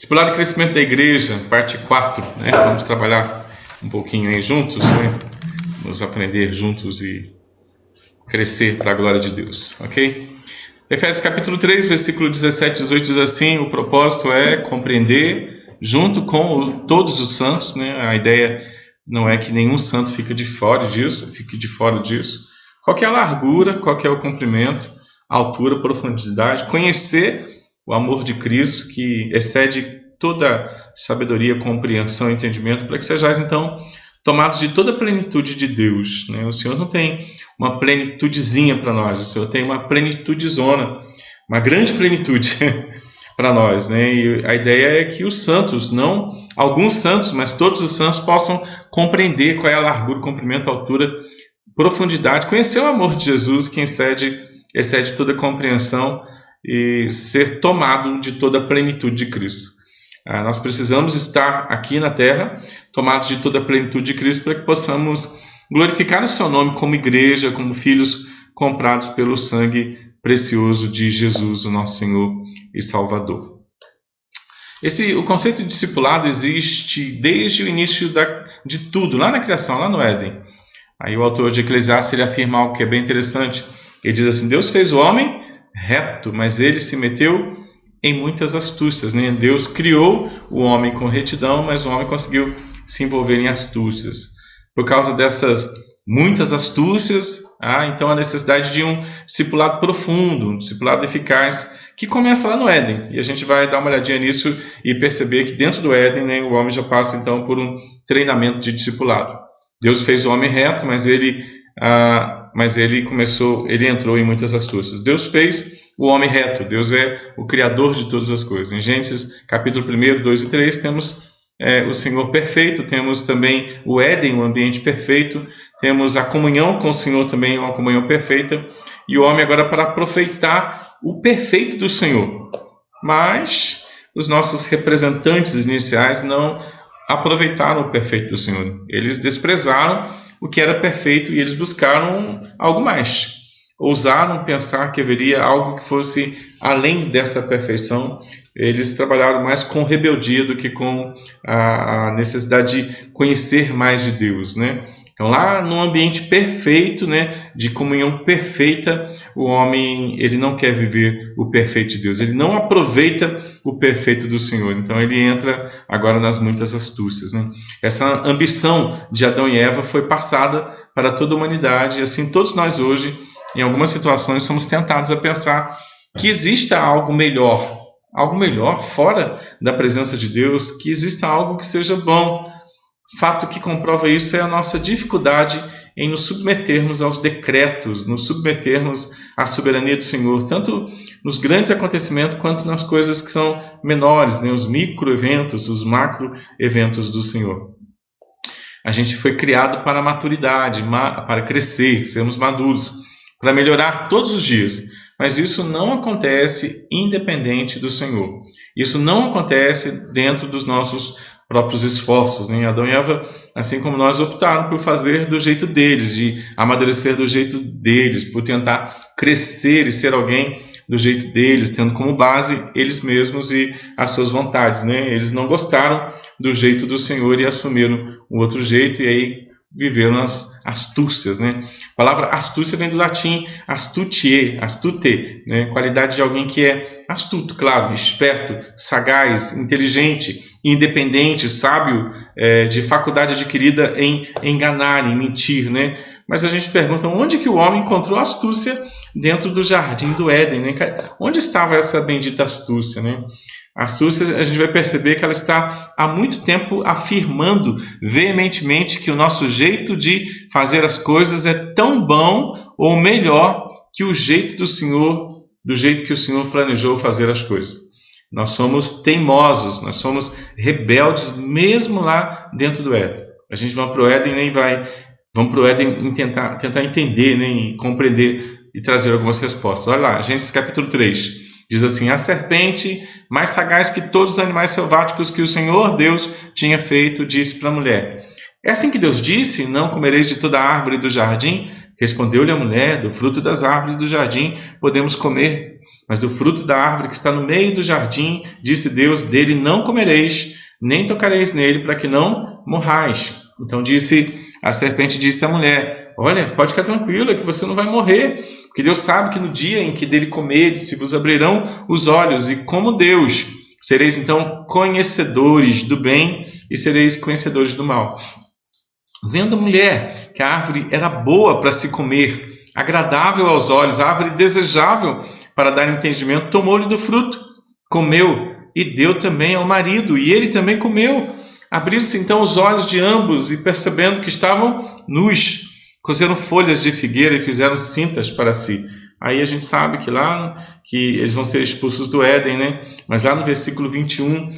Discipulado e crescimento da igreja, parte 4, né? Vamos trabalhar um pouquinho aí juntos, né? Vamos aprender juntos e crescer para a glória de Deus, ok? Efésios capítulo 3, versículo 17 e 18 diz assim: o propósito é compreender junto com todos os santos, né? A ideia não é que nenhum santo fique de fora disso, qual que é a largura, qual que é o comprimento, a altura, a profundidade, conhecer o amor de Cristo que excede toda sabedoria, compreensão, entendimento, para que sejais então tomados de toda a plenitude de Deus, né? O Senhor não tem uma plenitudezinha para nós, o Senhor tem uma plenitudezona, uma grande plenitude para nós, né? E a ideia é que os santos, não alguns santos, mas todos os santos possam compreender qual é a largura, comprimento, altura, profundidade, conhecer o amor de Jesus que excede toda compreensão e ser tomado de toda a plenitude de Cristo. Nós precisamos estar aqui na terra tomados de toda a plenitude de Cristo para que possamos glorificar o seu nome como igreja, como filhos comprados pelo sangue precioso de Jesus, o nosso Senhor e Salvador. O conceito de discipulado existe desde o início de tudo, lá na criação, lá no Éden. Aí o autor de Eclesiastes ele afirma algo que é bem interessante. Ele diz assim: Deus fez o homem reto, mas ele se meteu em muitas astúcias, né? Deus criou o homem com retidão, mas o homem conseguiu se envolver em astúcias. Por causa dessas muitas astúcias, há então a necessidade de um discipulado profundo, um discipulado eficaz, que começa lá no Éden. E a gente vai dar uma olhadinha nisso e perceber que dentro do Éden, né, o homem já passa então por um treinamento de discipulado. Deus fez o homem reto, mas ele entrou em muitas astúcias. Deus fez o homem reto, Deus é o Criador de todas as coisas. Em Gênesis capítulo 1, 2 e 3 temos o Senhor perfeito, temos também o Éden, o ambiente perfeito, temos a comunhão com o Senhor também, uma comunhão perfeita, e o homem agora para aproveitar o perfeito do Senhor. Mas os nossos representantes iniciais não aproveitaram o perfeito do Senhor. Eles desprezaram o que era perfeito e eles buscaram algo mais. Ousaram pensar que haveria algo que fosse além desta perfeição. Eles trabalharam mais com rebeldia do que com a necessidade de conhecer mais de Deus, né? Então, lá no ambiente perfeito, né, de comunhão perfeita, o homem ele não quer viver o perfeito de Deus. Ele não aproveita o perfeito do Senhor. Então, ele entra agora nas muitas astúcias, né? Essa ambição de Adão e Eva foi passada para toda a humanidade. E assim, todos nós hoje, em algumas situações, somos tentados a pensar que exista algo melhor fora da presença de Deus, que exista algo que seja bom. Fato que comprova isso é a nossa dificuldade em nos submetermos aos decretos, nos submetermos à soberania do Senhor, tanto nos grandes acontecimentos quanto nas coisas que são menores, né? Os microeventos, os macroeventos do Senhor. A gente foi criado para a maturidade, para crescer, sermos maduros, para melhorar todos os dias. Mas isso não acontece independente do Senhor. Isso não acontece dentro dos nossos próprios esforços, né? Adão e Eva, assim como nós, optaram por fazer do jeito deles, de amadurecer do jeito deles, por tentar crescer e ser alguém do jeito deles, tendo como base eles mesmos e as suas vontades, né? Eles não gostaram do jeito do Senhor e assumiram um outro jeito, e aí viveram as astúcias, né? A palavra astúcia vem do latim astute, né? Qualidade de alguém que é astuto, claro, esperto, sagaz, inteligente, independente, sábio, de faculdade adquirida em enganar, em mentir, né? Mas a gente pergunta, onde que o homem encontrou astúcia dentro do jardim do Éden, né? Onde estava essa bendita astúcia, né? A astúcia, a gente vai perceber que ela está há muito tempo afirmando veementemente que o nosso jeito de fazer as coisas é tão bom ou melhor que o jeito do Senhor, do jeito que o Senhor planejou fazer as coisas. Nós somos teimosos, nós somos rebeldes mesmo lá dentro do Éden. A gente vai para o Éden, né, vamos para o Éden e tentar entender, né, e compreender e trazer algumas respostas. Olha lá, Gênesis capítulo 3. Diz assim: a serpente, mais sagaz que todos os animais selváticos que o Senhor Deus tinha feito, disse para a mulher: é assim que Deus disse, não comereis de toda a árvore do jardim? Respondeu-lhe a mulher: do fruto das árvores do jardim podemos comer, mas do fruto da árvore que está no meio do jardim, disse Deus, dele não comereis, nem tocareis nele, para que não morrais. Então a serpente disse à mulher: olha, pode ficar tranquila que você não vai morrer, porque Deus sabe que no dia em que dele comerdes, se vos abrirão os olhos, e como Deus, sereis então conhecedores do bem e sereis conhecedores do mal. Vendo a mulher que a árvore era boa para se comer, agradável aos olhos, árvore desejável para dar entendimento, tomou-lhe do fruto, comeu e deu também ao marido, e ele também comeu. Abriram-se então os olhos de ambos e, percebendo que estavam nus, cozeram folhas de figueira e fizeram cintas para si. Aí a gente sabe que eles vão ser expulsos do Éden, né? Mas lá no versículo 21,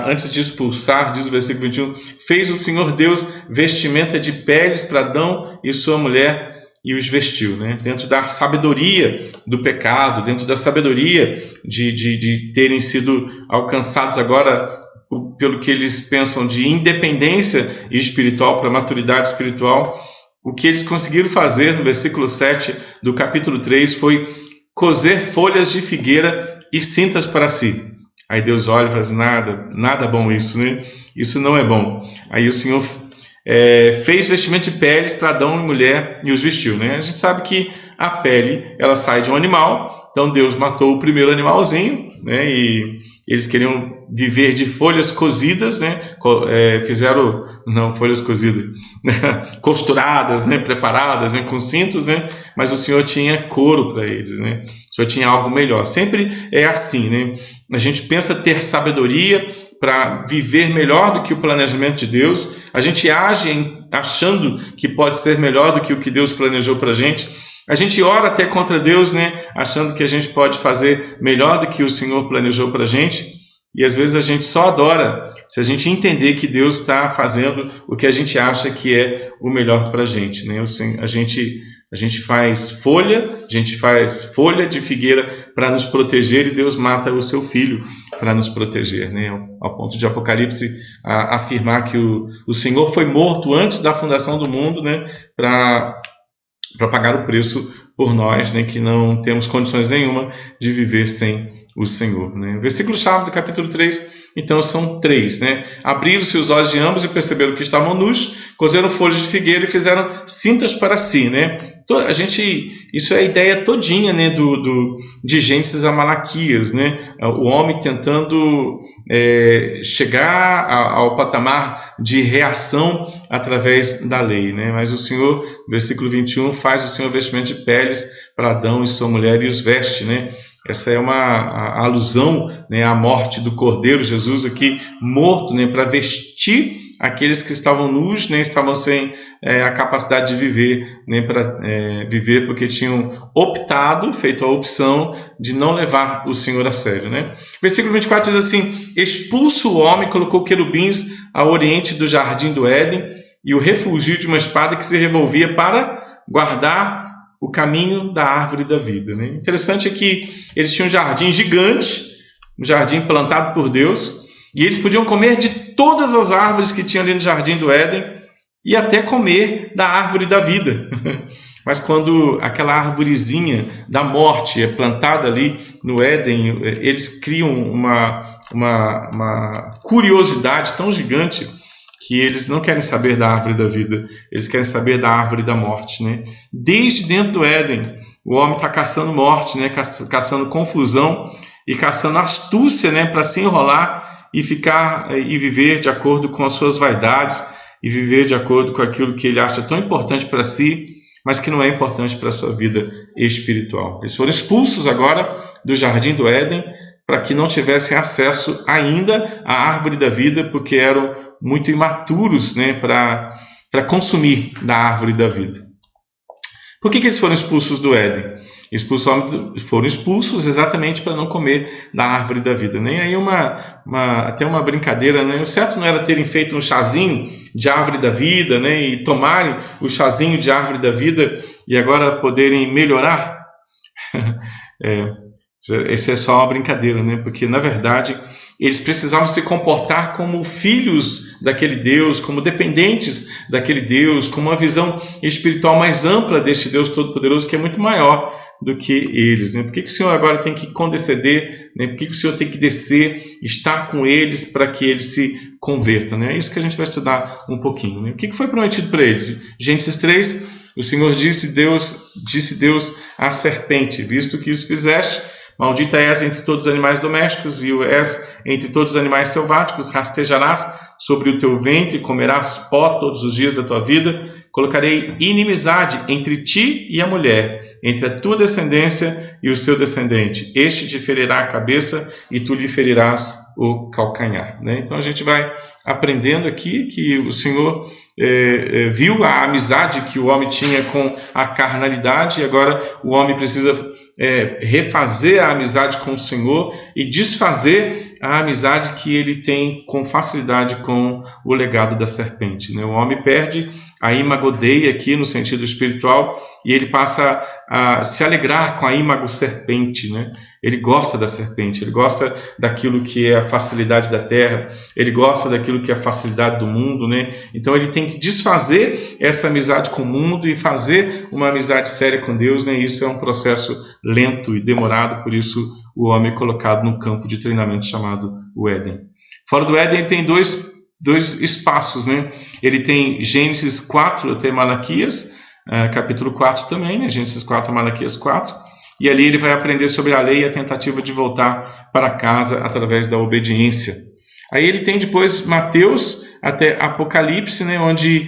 antes de expulsar, diz o versículo 21, fez o Senhor Deus vestimenta de peles para Adão e sua mulher e os vestiu, né? Dentro da sabedoria do pecado, dentro da sabedoria de terem sido alcançados agora pelo que eles pensam de independência espiritual para maturidade espiritual, o que eles conseguiram fazer no versículo 7 do capítulo 3 foi cozer folhas de figueira e cintas para si. Aí Deus olha e fala assim, nada bom isso, né? Isso não é bom. Aí o Senhor fez vestimento de peles para Adão e mulher e os vestiu, né? A gente sabe que a pele, ela sai de um animal, então Deus matou o primeiro animalzinho, né? E eles queriam viver de folhas cozidas, né? Folhas cozidas, costuradas, né? Preparadas, né? Com cintos, né? Mas o Senhor tinha couro para eles, né? O Senhor tinha algo melhor. Sempre é assim, né? A gente pensa ter sabedoria para viver melhor do que o planejamento de Deus. A gente age achando que pode ser melhor do que o que Deus planejou para a gente. A gente ora até contra Deus, né? Achando que a gente pode fazer melhor do que o Senhor planejou para a gente. E às vezes a gente só adora se a gente entender que Deus está fazendo o que a gente acha que é o melhor para a gente, né? A gente faz folha de figueira para nos proteger e Deus mata o seu filho para nos proteger, né? Ao ponto de Apocalipse afirmar que o Senhor foi morto antes da fundação do mundo, né? Para pagar o preço por nós, né? Que não temos condições nenhuma de viver sem o Senhor, né? O versículo-chave do capítulo 3, então, são 3, né? Abriram-se os olhos de ambos e perceberam que estavam nus, cozeram folhas de figueira e fizeram cintas para si, né? Isso é a ideia todinha, né, de Gênesis a Malaquias, né? O homem tentando chegar ao patamar de reação através da lei, né? Mas o Senhor, versículo 21, faz o Senhor vestimento de peles para Adão e sua mulher e os veste, né? Essa é uma alusão, né, à morte do Cordeiro, Jesus aqui morto, né, para vestir aqueles que estavam nus, né, estavam sem a capacidade de viver, né, para viver porque tinham feito a opção de não levar o Senhor a sério, né? Versículo 24 diz assim, expulso o homem, colocou querubins ao oriente do jardim do Éden e o refugiu de uma espada que se revolvia para guardar o caminho da árvore da vida, né? Interessante é que eles tinham um jardim gigante, um jardim plantado por Deus, e eles podiam comer de todas as árvores que tinham ali no jardim do Éden e até comer da árvore da vida. Mas quando aquela árvorezinha da morte é plantada ali no Éden, eles criam uma curiosidade tão gigante que eles não querem saber da árvore da vida, eles querem saber da árvore da morte, né? Desde dentro do Éden, o homem está caçando morte, né? Caçando confusão e caçando astúcia, né? Para se enrolar e viver de acordo com as suas vaidades e viver de acordo com aquilo que ele acha tão importante para si, mas que não é importante para a sua vida espiritual. Eles foram expulsos agora do jardim do Éden para que não tivessem acesso ainda à árvore da vida, porque eram muito imaturos, né, para consumir da árvore da vida. Por que eles foram expulsos do Éden? Foram expulsos exatamente para não comer da árvore da vida. Nem aí até uma brincadeira, né? O certo não era terem feito um chazinho de árvore da vida, né, e tomarem o chazinho de árvore da vida e agora poderem melhorar? Isso é só uma brincadeira, né? Porque, na verdade, eles precisavam se comportar como filhos daquele Deus, como dependentes daquele Deus, com uma visão espiritual mais ampla deste Deus Todo-Poderoso, que é muito maior do que eles, né? Por que o Senhor agora tem que condescender, né? Por que o Senhor tem que descer, estar com eles para que eles se convertam, né? É isso que a gente vai estudar um pouquinho, né? O que foi prometido para eles? Gênesis 3, o Senhor disse Deus à serpente: visto que isso fizeste, maldita és entre todos os animais domésticos e o és entre todos os animais selváticos, rastejarás sobre o teu ventre, comerás pó todos os dias da tua vida, colocarei inimizade entre ti e a mulher, entre a tua descendência e o seu descendente. Este te ferirá a cabeça e tu lhe ferirás o calcanhar. Né? Então a gente vai aprendendo aqui que o Senhor viu a amizade que o homem tinha com a carnalidade, e agora o homem precisa refazer a amizade com o Senhor e desfazer a amizade que ele tem com facilidade com o legado da serpente. Né? O homem perde a imagodeia aqui no sentido espiritual e ele passa a se alegrar com a imago serpente, né? Ele gosta da serpente, ele gosta daquilo que é a facilidade da terra, ele gosta daquilo que é a facilidade do mundo, né? Então ele tem que desfazer essa amizade com o mundo e fazer uma amizade séria com Deus, né? Isso é um processo lento e demorado, por isso o homem é colocado no campo de treinamento chamado o Éden. Fora do Éden tem dois espaços, né? Ele tem Gênesis 4 até Malaquias, capítulo 4 também, né? Gênesis 4 a Malaquias 4, e ali ele vai aprender sobre a lei e a tentativa de voltar para casa através da obediência. Aí ele tem depois Mateus até Apocalipse, né? Onde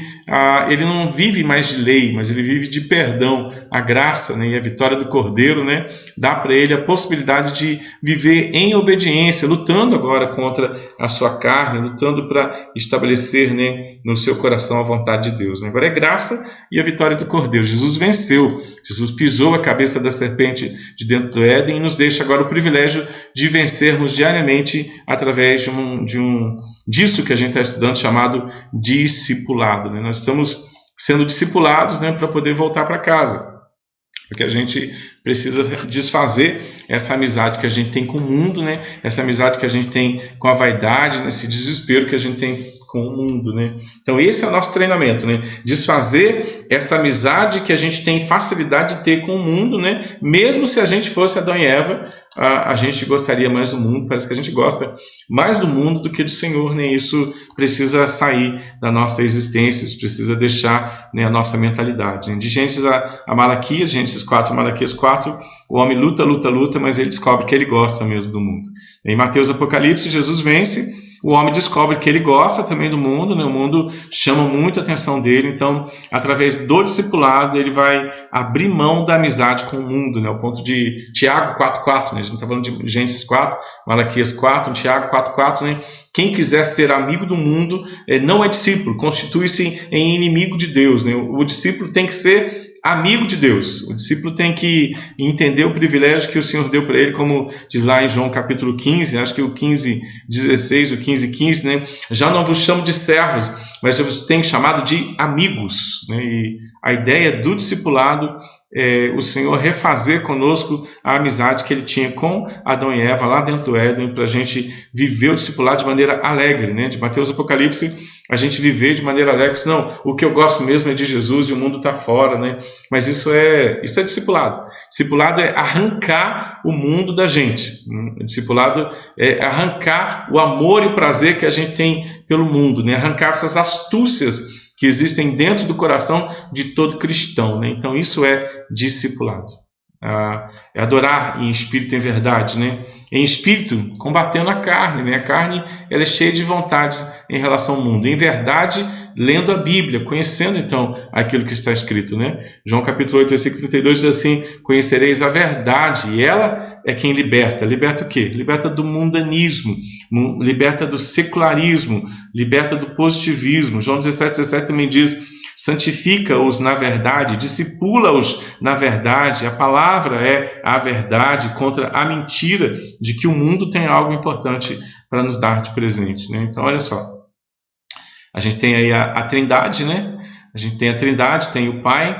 ele não vive mais de lei, mas ele vive de perdão, a graça, né? E a vitória do Cordeiro, né? Dá para ele a possibilidade de viver em obediência, lutando agora contra a sua carne, lutando para estabelecer, né, no seu coração a vontade de Deus. Né? Agora é graça e a vitória do Cordeiro. Jesus venceu, Jesus pisou a cabeça da serpente de dentro do Éden e nos deixa agora o privilégio de vencermos diariamente através disso que a gente está estudando, chamado discipulado. Né? Nós estamos sendo discipulados, né, para poder voltar para casa. Porque a gente precisa desfazer essa amizade que a gente tem com o mundo, né? Essa amizade que a gente tem com a vaidade, esse desespero que a gente tem com o mundo, né? Então esse é o nosso treinamento, né? Desfazer essa amizade que a gente tem facilidade de ter com o mundo, né? Mesmo se a gente fosse Adão e Eva, a gente gostaria mais do mundo, parece que a gente gosta mais do mundo do que do Senhor, né? Isso precisa sair da nossa existência, isso precisa deixar, né, a nossa mentalidade. Né? De Gênesis a Malaquias, Gênesis 4 a Malaquias 4, o homem luta, mas ele descobre que ele gosta mesmo do mundo. Em Mateus Apocalipse, Jesus vence, o homem descobre que ele gosta também do mundo, né? O mundo chama muito a atenção dele, então, através do discipulado, ele vai abrir mão da amizade com o mundo, né? O ponto de Tiago 4,4, né? A gente está falando de Gênesis 4, Malaquias 4, Tiago 4,4, né? Quem quiser ser amigo do mundo não é discípulo, constitui-se em inimigo de Deus, né? O discípulo tem que ser amigo de Deus. O discípulo tem que entender o privilégio que o Senhor deu para ele, como diz lá em João capítulo 15, acho que o 15:16, o 15:15, né? Já não vos chamo de servos, mas eu vos tenho chamado de amigos. Né? E a ideia do discipulado é o Senhor refazer conosco a amizade que ele tinha com Adão e Eva lá dentro do Éden, para a gente viver o discipulado de maneira alegre, né? De Mateus Apocalipse, a gente viver de maneira alegre. Não, o que eu gosto mesmo é de Jesus e o mundo está fora, né? Mas isso é discipulado. Discipulado é arrancar o mundo da gente. Discipulado é arrancar o amor e o prazer que a gente tem pelo mundo, né? Arrancar essas astúcias que existem dentro do coração de todo cristão, né? Então isso é discipulado. É adorar em espírito e em verdade, né? Em espírito, combatendo a carne, né? A carne, ela é cheia de vontades em relação ao mundo. Em verdade, lendo a Bíblia, conhecendo então aquilo que está escrito, né? João capítulo 8, versículo 32 diz assim: conhecereis a verdade, e ela é quem liberta. Liberta o quê? Liberta do mundanismo, liberta do secularismo, liberta do positivismo. João 17:17 também diz: santifica-os na verdade, discipula-os na verdade. A palavra é a verdade contra a mentira de que o mundo tem algo importante para nos dar de presente, né? Então, olha só, a gente tem aí a Trindade, né? A gente tem a Trindade, tem o Pai,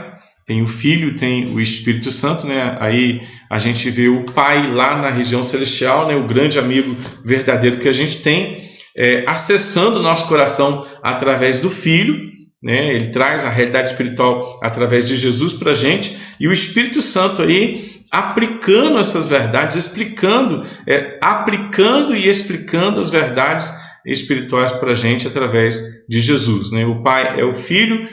tem o Filho, tem o Espírito Santo, né? Aí a gente vê o Pai lá na região celestial, né? O grande amigo verdadeiro que a gente tem, acessando o nosso coração através do Filho, né? Ele traz a realidade espiritual através de Jesus para a gente, e o Espírito Santo aí aplicando essas verdades, aplicando e explicando as verdades espirituais para a gente através de Jesus, né? O Pai é o Filho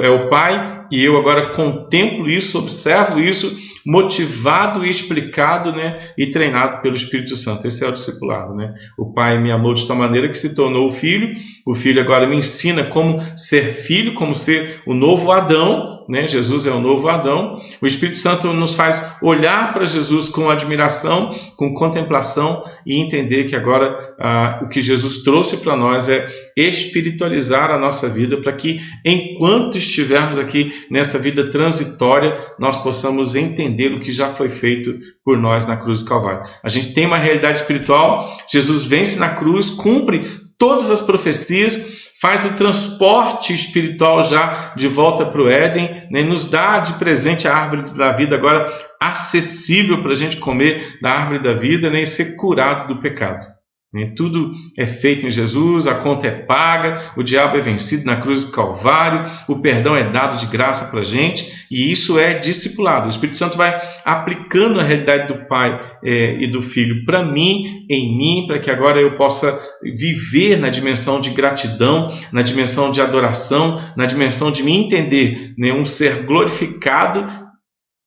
é o Pai, e eu agora contemplo isso, observo isso, motivado e explicado, né? E treinado pelo Espírito Santo. Esse é o discipulado, né? O Pai me amou de tal maneira que se tornou o Filho agora me ensina como ser filho, como ser o novo Adão, né? Jesus é o novo Adão. O Espírito Santo nos faz olhar para Jesus com admiração, com contemplação, e entender que agora o que Jesus trouxe para nós é espiritualizar a nossa vida, para que enquanto estivermos aqui nessa vida transitória, nós possamos entender o que já foi feito por nós na cruz do Calvário. A gente tem uma realidade espiritual, Jesus vence na cruz, cumpre todas as profecias, faz o transporte espiritual já de volta para o Éden, né? Nos dá de presente a árvore da vida agora acessível para a gente comer da árvore da vida, né? E ser curado do pecado. Tudo é feito em Jesus, a conta é paga, o diabo é vencido na cruz do Calvário, o perdão é dado de graça para a gente, e isso é discipulado. O Espírito Santo vai aplicando a realidade do Pai e do Filho para mim, em mim, para que agora eu possa viver na dimensão de gratidão, na dimensão de adoração, na dimensão de me entender, né, um ser glorificado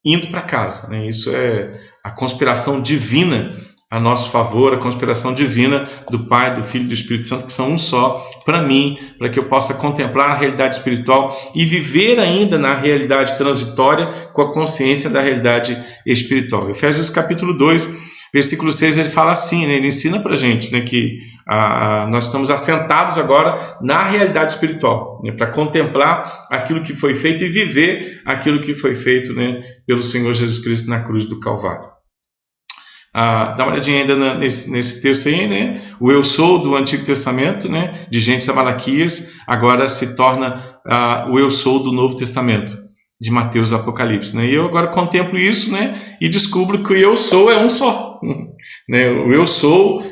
indo para casa, né? Isso é a conspiração divina a nosso favor, a conspiração divina do Pai, do Filho e do Espírito Santo, que são um só, para mim, para que eu possa contemplar a realidade espiritual e viver ainda na realidade transitória com a consciência da realidade espiritual. Efésios capítulo 2, versículo 6, ele fala assim, né? Ele ensina para a gente, né, que nós estamos assentados agora na realidade espiritual, né, para contemplar aquilo que foi feito e viver aquilo que foi feito, né, pelo Senhor Jesus Cristo na cruz do Calvário. Dá uma olhadinha ainda nesse texto aí, né? O eu sou do Antigo Testamento, né? De Gênesis a Malaquias, agora se torna o eu sou do Novo Testamento, de Mateus a Apocalipse, né? E eu agora contemplo isso, né? E descubro que o eu sou é um só, né? O eu sou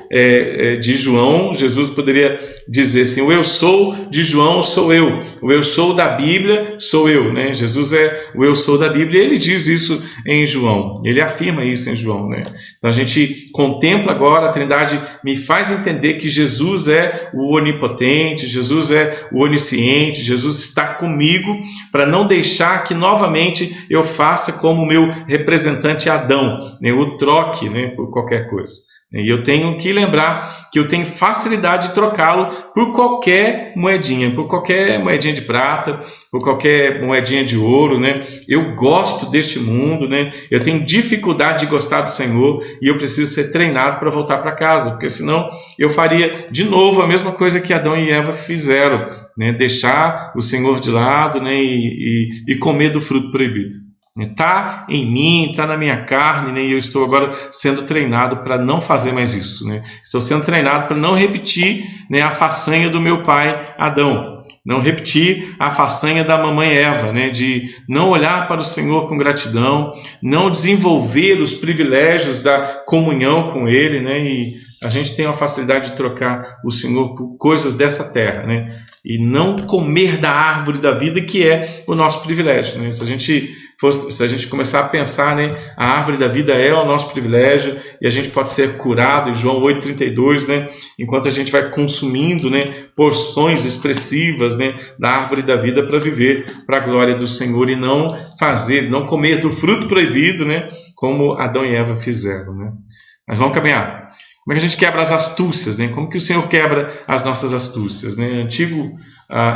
de João, Jesus poderia dizer assim, o eu sou de João sou eu, o eu sou da Bíblia sou eu, né? Jesus é o eu sou da Bíblia, e ele diz isso em João, ele afirma isso em João, né? Então a gente contempla agora, a Trindade me faz entender que Jesus é o onipotente, Jesus é o onisciente, Jesus está comigo para não deixar que novamente eu faça como o meu representante Adão, né? O troque, né, por qualquer coisa. E eu tenho que lembrar que eu tenho facilidade de trocá-lo por qualquer moedinha de prata, por qualquer moedinha de ouro, né? Eu gosto deste mundo, né? Eu tenho dificuldade de gostar do Senhor e eu preciso ser treinado para voltar para casa, porque senão eu faria de novo a mesma coisa que Adão e Eva fizeram, né? Deixar o Senhor de lado, né? E comer do fruto proibido. Está em mim, está na minha carne, né? E eu estou agora sendo treinado para não fazer mais isso, né? Estou sendo treinado para não repetir, né, a façanha do meu pai Adão, não repetir a façanha da mamãe Eva, né, de não olhar para o Senhor com gratidão, não desenvolver os privilégios da comunhão com Ele, né? E a gente tem a facilidade de trocar o Senhor por coisas dessa terra, né? E não comer da árvore da vida, que é o nosso privilégio, né? Se a gente começar a pensar, né, a árvore da vida é o nosso privilégio e a gente pode ser curado, em João 8,32, né, enquanto a gente vai consumindo, né, porções expressivas, né, da árvore da vida para viver para a glória do Senhor e não comer do fruto proibido, né, como Adão e Eva fizeram, né. Mas vamos caminhar. Como é que a gente quebra as astúcias, né? Como que o Senhor quebra as nossas astúcias, né? Antigo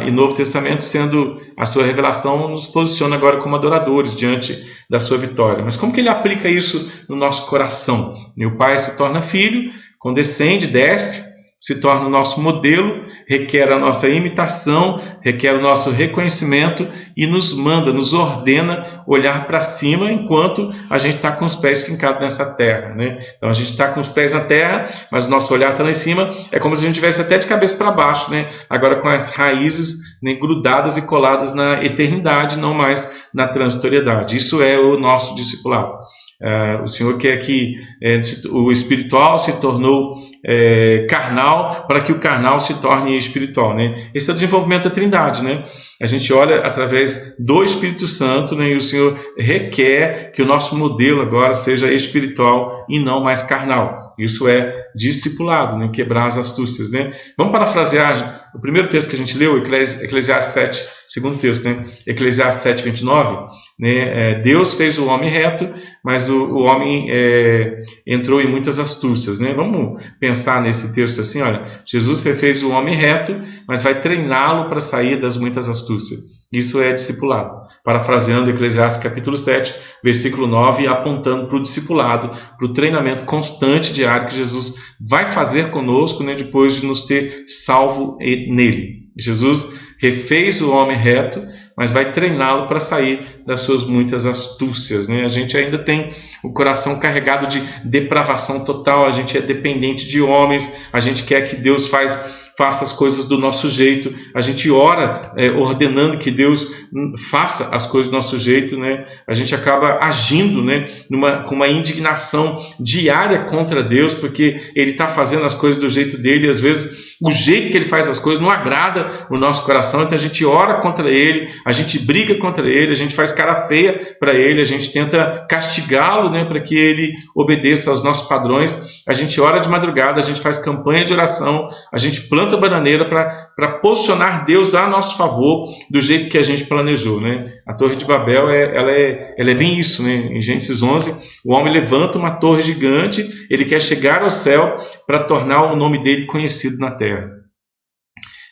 e Novo Testamento, sendo a sua revelação, nos posiciona agora como adoradores diante da sua vitória. Mas como que ele aplica isso no nosso coração? E o Pai se torna filho, condescende, desce, se torna o nosso modelo, requer a nossa imitação, requer o nosso reconhecimento e nos manda, nos ordena olhar para cima enquanto a gente está com os pés fincados nessa terra, né? Então a gente está com os pés na terra, mas o nosso olhar está lá em cima, é como se a gente estivesse até de cabeça para baixo, né? Agora com as raízes, né, grudadas e coladas na eternidade, não mais na transitoriedade. Isso é o nosso discipulado. O Senhor quer que o espiritual se tornou carnal para que o carnal se torne espiritual, né? Esse é o desenvolvimento da Trindade, né? A gente olha através do Espírito Santo, né? E o Senhor requer que o nosso modelo agora seja espiritual e não mais carnal. Isso é discipulado, né? Quebrar as astúcias, né? Vamos parafrasear o primeiro texto que a gente leu, Eclesiastes 7, segundo texto, né? Eclesiastes 7, 29, né? Deus fez o homem reto, mas o homem entrou em muitas astúcias, né? Vamos pensar nesse texto assim, olha, Jesus fez o homem reto, mas vai treiná-lo para sair das muitas astúcias. Isso é discipulado. Parafraseando Eclesiastes capítulo 7, versículo 9, apontando para o discipulado, para o treinamento constante diário que Jesus vai fazer conosco, né, depois de nos ter salvo nele. Jesus refez o homem reto, mas vai treiná-lo para sair das suas muitas astúcias, né? A gente ainda tem o coração carregado de depravação total, a gente é dependente de homens, a gente quer que Deus faça as coisas do nosso jeito, a gente ora ordenando que Deus faça as coisas do nosso jeito, né? A gente acaba agindo, né, com uma indignação diária contra Deus, porque Ele está fazendo as coisas do jeito dele, e às vezes o jeito que Ele faz as coisas não agrada o nosso coração, então a gente ora contra Ele, a gente briga contra Ele, a gente faz cara feia para Ele, a gente tenta castigá-lo, né, para que Ele obedeça aos nossos padrões, a gente ora de madrugada, a gente faz campanha de oração, a gente planta bananeira para posicionar Deus a nosso favor do jeito que a gente planejou, né? A Torre de Babel ela é bem isso, né? Em Gênesis 11, o homem levanta uma torre gigante, ele quer chegar ao céu para tornar o nome dele conhecido na terra.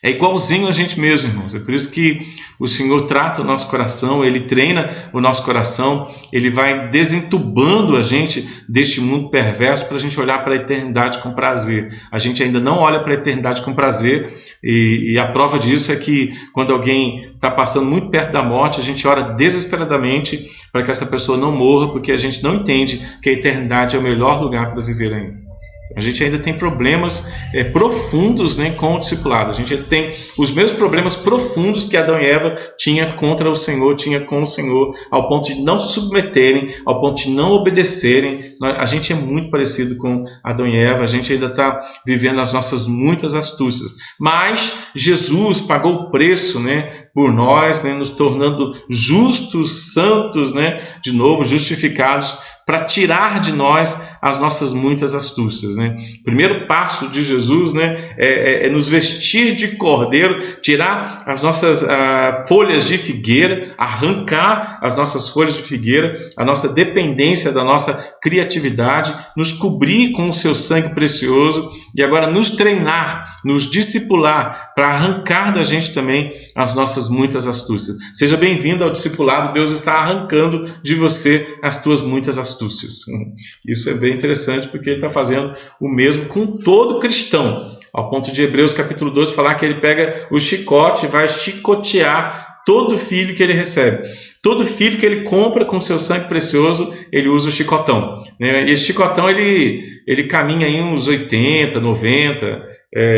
É igualzinho a gente mesmo, irmãos. É por isso que o Senhor trata o nosso coração, Ele treina o nosso coração, Ele vai desentubando a gente deste mundo perverso para a gente olhar para a eternidade com prazer. A gente ainda não olha para a eternidade com prazer e a prova disso é que quando alguém está passando muito perto da morte, a gente ora desesperadamente para que essa pessoa não morra, porque a gente não entende que a eternidade é o melhor lugar para viver ainda. A gente ainda tem problemas profundos, né, com o discipulado. A gente tem os mesmos problemas profundos que Adão e Eva tinha contra o Senhor, tinha com o Senhor, ao ponto de não se submeterem, ao ponto de não obedecerem. A gente é muito parecido com Adão e Eva, a gente ainda está vivendo as nossas muitas astúcias. Mas Jesus pagou o preço, né, por nós, né, nos tornando justos, santos, né, de novo, justificados, para tirar de nós as nossas muitas astúcias, né? O primeiro passo de Jesus, né, é nos vestir de cordeiro, tirar as nossas folhas de figueira, arrancar as nossas folhas de figueira, a nossa dependência da nossa criatividade, nos cobrir com o seu sangue precioso e agora nos treinar, nos discipular para arrancar da gente também as nossas muitas astúcias. Seja bem-vindo ao discipulado, Deus está arrancando de você as tuas muitas astúcias. Isso é bem interessante porque Ele está fazendo o mesmo com todo cristão, ao ponto de Hebreus capítulo 12 falar que Ele pega o chicote e vai chicotear todo filho que Ele recebe. Todo filho que Ele compra com seu sangue precioso, Ele usa o chicotão, né? E esse chicotão ele caminha em uns 80, 90,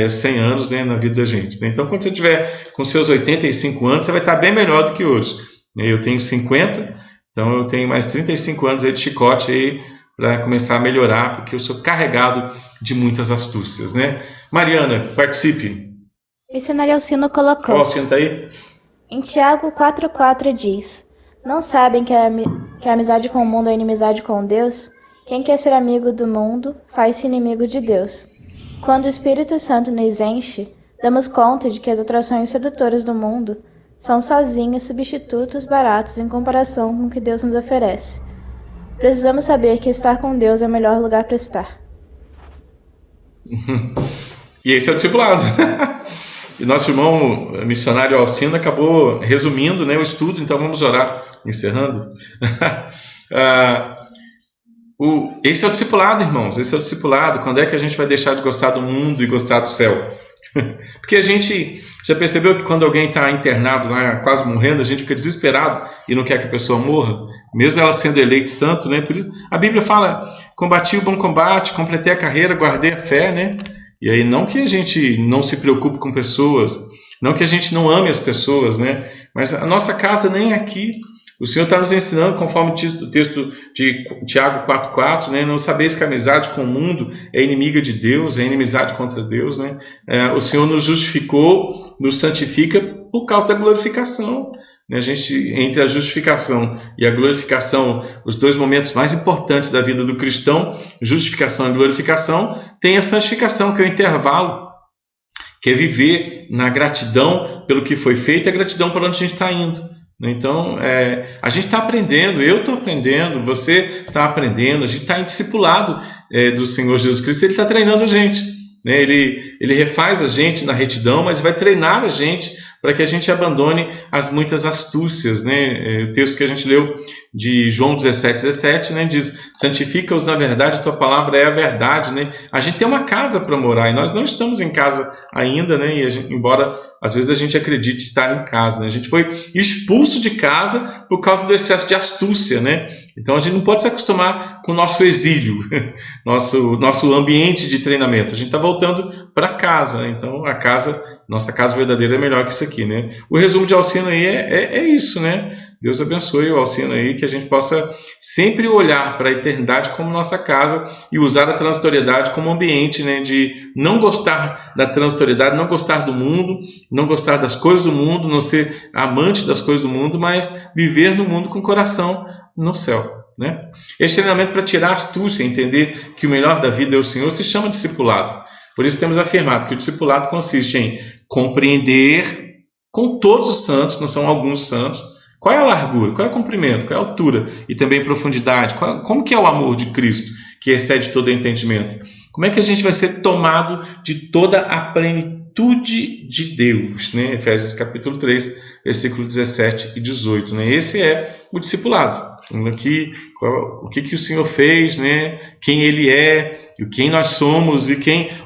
100 anos, né, na vida da gente, né? Então quando você tiver com seus 85 anos, você vai estar bem melhor do que hoje. Eu tenho 50, então eu tenho mais 35 anos aí de chicote aí para começar a melhorar, porque eu sou carregado de muitas astúcias, né? Mariana, participe. Missionário Alcino colocou. Qual Alcino está aí? Em Tiago 4,4 diz: Não sabem que a amizade com o mundo é inimizade com Deus? Quem quer ser amigo do mundo, faz-se inimigo de Deus. Quando o Espírito Santo nos enche, damos conta de que as atrações sedutoras do mundo são sozinhas substitutos baratos em comparação com o que Deus nos oferece. Precisamos saber que estar com Deus é o melhor lugar para estar. E esse é o discipulado. E nosso irmão missionário Alcino acabou resumindo, né, o estudo, então vamos orar, encerrando. Esse é o discipulado, irmãos. Esse é o discipulado. Quando é que a gente vai deixar de gostar do mundo e gostar do céu? Porque a gente já percebeu que quando alguém está internado lá, quase morrendo, a gente fica desesperado e não quer que a pessoa morra, mesmo ela sendo eleito santo, né? Por isso, a Bíblia fala: combati o bom combate, completei a carreira, guardei a fé, né? E aí, não que a gente não se preocupe com pessoas, não que a gente não ame as pessoas, né? Mas a nossa casa nem é aqui. O Senhor está nos ensinando, conforme o texto de Tiago 4,4, né? Não sabeis que a amizade com o mundo é inimiga de Deus, é inimizade contra Deus, né? O Senhor nos justificou, nos santifica por causa da glorificação. A gente, entre a justificação e a glorificação, os dois momentos mais importantes da vida do cristão, justificação e glorificação, tem a santificação, que é o intervalo, que é viver na gratidão pelo que foi feito e a gratidão por onde a gente está indo. Então, a gente está aprendendo, eu estou aprendendo, você está aprendendo, a gente está em discipulado do Senhor Jesus Cristo, Ele está treinando a gente, né? Ele refaz a gente na retidão, mas vai treinar a gente para que a gente abandone as muitas astúcias, né? O texto que a gente leu de João 17, né, diz: santifica-os na verdade, tua palavra é a verdade, né? A gente tem uma casa para morar e nós não estamos em casa ainda, né? E embora às vezes a gente acredite estar em casa, né? A gente foi expulso de casa por causa do excesso de astúcia, né? Então a gente não pode se acostumar com o nosso exílio, nosso ambiente de treinamento. A gente está voltando para casa, então nossa casa verdadeira é melhor que isso aqui, né? O resumo de Alcino aí é isso, né? Deus abençoe o Alcino aí, que a gente possa sempre olhar para a eternidade como nossa casa e usar a transitoriedade como ambiente, né? De não gostar da transitoriedade, não gostar do mundo, não gostar das coisas do mundo, não ser amante das coisas do mundo, mas viver no mundo com o coração no céu, né? Esse treinamento para tirar a astúcia, entender que o melhor da vida é o Senhor, se chama discipulado. Por isso temos afirmado que o discipulado consiste em compreender com todos os santos, não são alguns santos, qual é a largura, qual é o comprimento, qual é a altura e também profundidade, como que é o amor de Cristo, que excede todo entendimento. Como é que a gente vai ser tomado de toda a plenitude de Deus, né? Efésios capítulo 3, versículo 17 e 18. Né? Esse é o discipulado. Aqui, o que o Senhor fez, né? Quem Ele é, quem nós somos e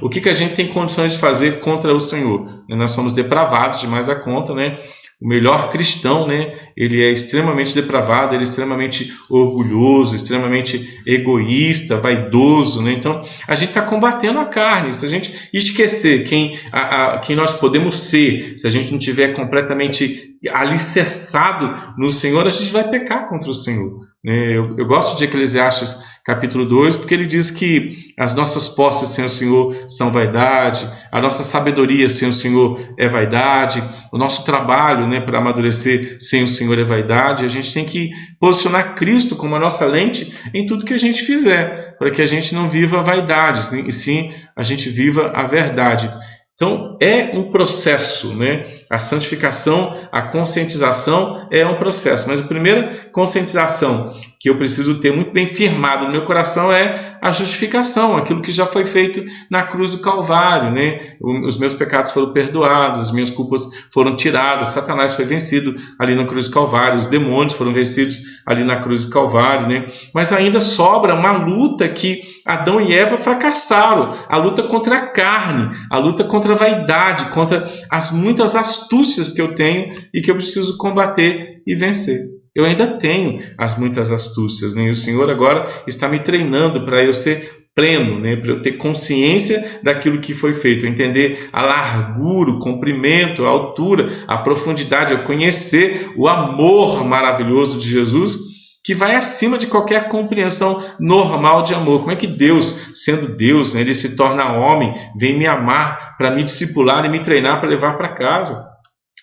o que a gente tem condições de fazer contra o Senhor. Nós somos depravados demais da conta, né? O melhor cristão, né? Ele é extremamente depravado, ele é extremamente orgulhoso, extremamente egoísta, vaidoso, né? Então, a gente está combatendo a carne. Se a gente esquecer quem nós podemos ser, se a gente não tiver completamente alicerçado no Senhor, a gente vai pecar contra o Senhor. Eu gosto de Eclesiastes capítulo 2, porque ele diz que as nossas posses sem o Senhor são vaidade, a nossa sabedoria sem o Senhor é vaidade, o nosso trabalho, né, para amadurecer sem o Senhor é vaidade. A gente tem que posicionar Cristo como a nossa lente em tudo que a gente fizer, para que a gente não viva vaidades, e sim a gente viva a verdade. Então, é um processo, né? A santificação, a conscientização é um processo. Mas a primeira conscientização que eu preciso ter muito bem firmado no meu coração é a justificação, aquilo que já foi feito na cruz do Calvário, né? Os meus pecados foram perdoados, as minhas culpas foram tiradas, Satanás foi vencido ali na cruz do Calvário, os demônios foram vencidos ali na cruz do Calvário, né? Mas ainda sobra uma luta que Adão e Eva fracassaram, a luta contra a carne, a luta contra a vaidade, contra as muitas astúcias que eu tenho e que eu preciso combater e vencer. Eu ainda tenho as muitas astúcias, né? E o Senhor agora está me treinando para eu ser pleno, né? Para eu ter consciência daquilo que foi feito, entender a largura, o comprimento, a altura, a profundidade, eu conhecer o amor maravilhoso de Jesus, que vai acima de qualquer compreensão normal de amor. Como é que Deus, sendo Deus, né, Ele se torna homem, vem me amar para me discipular e me treinar para levar para casa?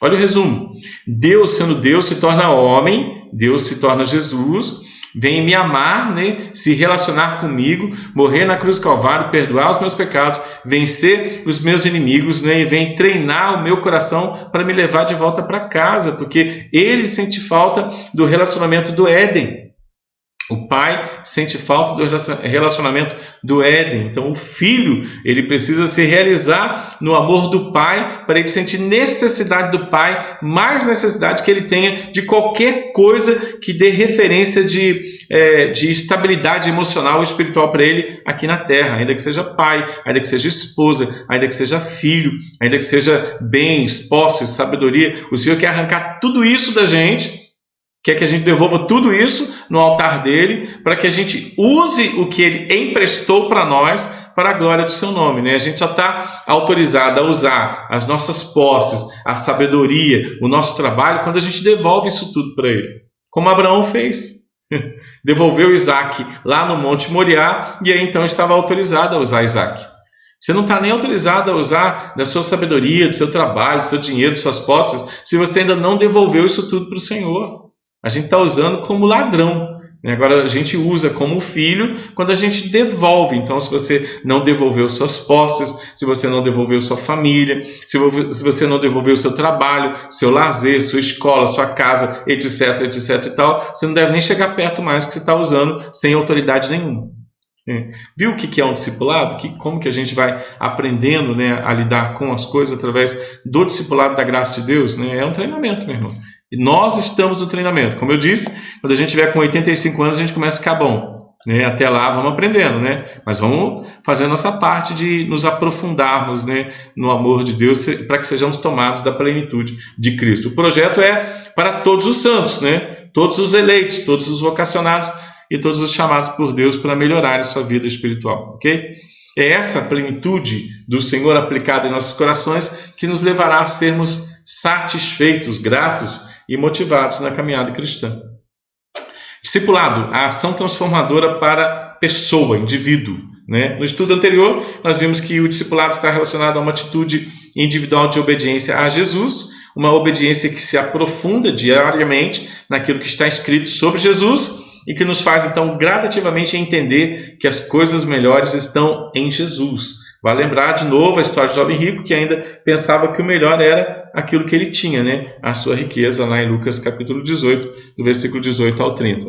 Olha o resumo. Deus, sendo Deus, se torna homem, Deus se torna Jesus, vem me amar, né, se relacionar comigo, morrer na cruz do Calvário, perdoar os meus pecados, vencer os meus inimigos, né, e vem treinar o meu coração para me levar de volta para casa, porque Ele sente falta do relacionamento do Éden. O pai sente falta do relacionamento do Éden. Então o filho, ele precisa se realizar no amor do pai para ele sentir necessidade do pai, mais necessidade que ele tenha de qualquer coisa que dê referência de de estabilidade emocional e espiritual para ele aqui na terra, ainda que seja pai, ainda que seja esposa, ainda que seja filho, ainda que seja bens, posses, sabedoria. O Senhor quer arrancar tudo isso da gente, quer que a gente devolva tudo isso no altar dele, para que a gente use o que ele emprestou para nós, para a glória do seu nome, né? A gente só está autorizado a usar as nossas posses, a sabedoria, o nosso trabalho, quando a gente devolve isso tudo para ele. Como Abraão fez. Devolveu Isaac lá no Monte Moriá, e aí então estava autorizado a usar Isaac. Você não está nem autorizado a usar da sua sabedoria, do seu trabalho, do seu dinheiro, das suas posses, se você ainda não devolveu isso tudo para o Senhor. A gente está usando como ladrão. Agora a gente usa como filho quando a gente devolve. Então, se você não devolveu suas posses, se você não devolveu sua família, se você não devolveu seu trabalho, seu lazer, sua escola, sua casa, etc, etc e tal, você não deve nem chegar perto mais, que você está usando sem autoridade nenhuma. Viu o que é um discipulado? Como que a gente vai aprendendo, né, a lidar com as coisas através do discipulado da graça de Deus? É um treinamento, meu irmão. E nós estamos no treinamento. Como eu disse, quando a gente tiver com 85 anos, a gente começa a ficar bom. Até lá vamos aprendendo, mas vamos fazer a nossa parte de nos aprofundarmos, no amor de Deus, para que sejamos tomados da plenitude de Cristo. O projeto é para todos os santos, todos os eleitos, todos os vocacionados e todos os chamados por Deus para melhorar a sua vida espiritual, ok? É essa plenitude do Senhor aplicada em nossos corações que nos levará a sermos satisfeitos, gratos e motivados na caminhada cristã. Discipulado, a ação transformadora para pessoa, indivíduo. No estudo anterior, nós vimos que o discipulado está relacionado a uma atitude individual de obediência a Jesus, uma obediência que se aprofunda diariamente naquilo que está escrito sobre Jesus e que nos faz, então, gradativamente entender que as coisas melhores estão em Jesus. Vai lembrar de novo a história do jovem rico que ainda pensava que o melhor era aquilo que ele tinha, a sua riqueza, lá em Lucas capítulo 18, do versículo 18 ao 30.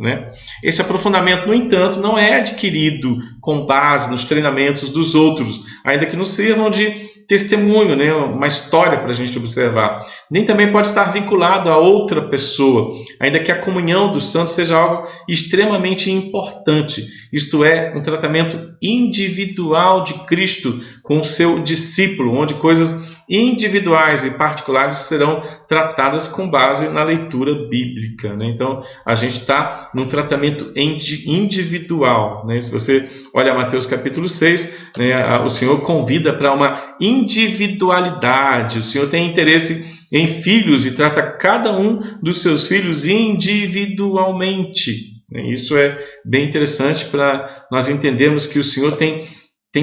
Esse aprofundamento, no entanto, não é adquirido com base nos treinamentos dos outros, ainda que nos sirvam de testemunho, uma história para a gente observar. Nem também pode estar vinculado a outra pessoa, ainda que a comunhão dos santos seja algo extremamente importante. Isto é, um tratamento individual de Cristo com o seu discípulo, onde coisas individuais e particulares serão tratadas com base na leitura bíblica. Então, a gente está num tratamento individual. Se você olha Mateus capítulo 6, o Senhor convida para uma individualidade. O Senhor tem interesse em filhos e trata cada um dos seus filhos individualmente. Isso é bem interessante para nós entendermos que o Senhor tem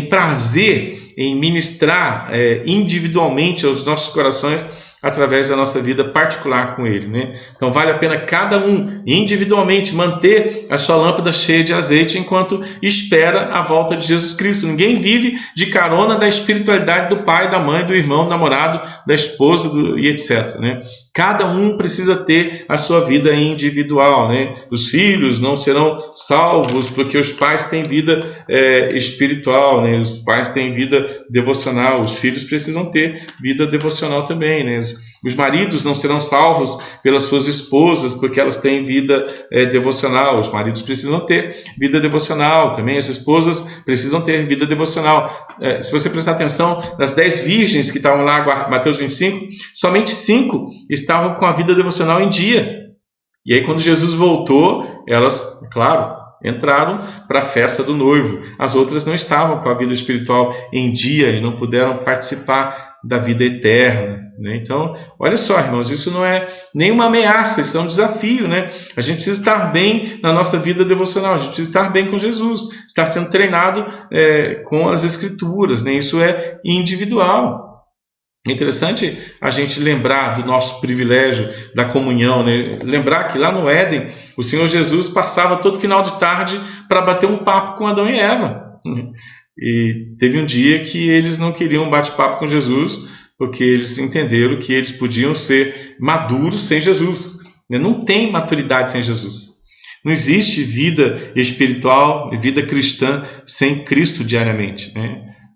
prazer em ministrar individualmente aos nossos corações através da nossa vida particular com Ele. Então vale a pena cada um individualmente manter a sua lâmpada cheia de azeite enquanto espera a volta de Jesus Cristo. Ninguém vive de carona da espiritualidade do pai, da mãe, do irmão, do namorado, da esposa e etc. Cada um precisa ter a sua vida individual. Os filhos não serão salvos porque os pais têm vida espiritual, os pais têm vida devocional, os filhos precisam ter vida devocional também. Os maridos não serão salvos pelas suas esposas porque elas têm vida devocional. Os maridos precisam ter vida devocional também. As esposas precisam ter vida devocional. Se você prestar atenção, das 10 virgens que estavam lá, Mateus 25, somente 5 estavam com a vida devocional em dia. E aí, quando Jesus voltou, elas, claro, entraram para a festa do noivo. As outras não estavam com a vida espiritual em dia e não puderam participar da vida eterna. Então, olha só, irmãos, isso não é nenhuma ameaça, isso é um desafio. A gente precisa estar bem na nossa vida devocional, a gente precisa estar bem com Jesus, estar sendo treinado com as Escrituras. Isso é individual. É interessante a gente lembrar do nosso privilégio da comunhão, lembrar que lá no Éden, o Senhor Jesus passava todo final de tarde para bater um papo com Adão e Eva. E teve um dia que eles não queriam um bate-papo com Jesus, porque eles entenderam que eles podiam ser maduros sem Jesus. Não tem maturidade sem Jesus. Não existe vida espiritual e vida cristã sem Cristo diariamente.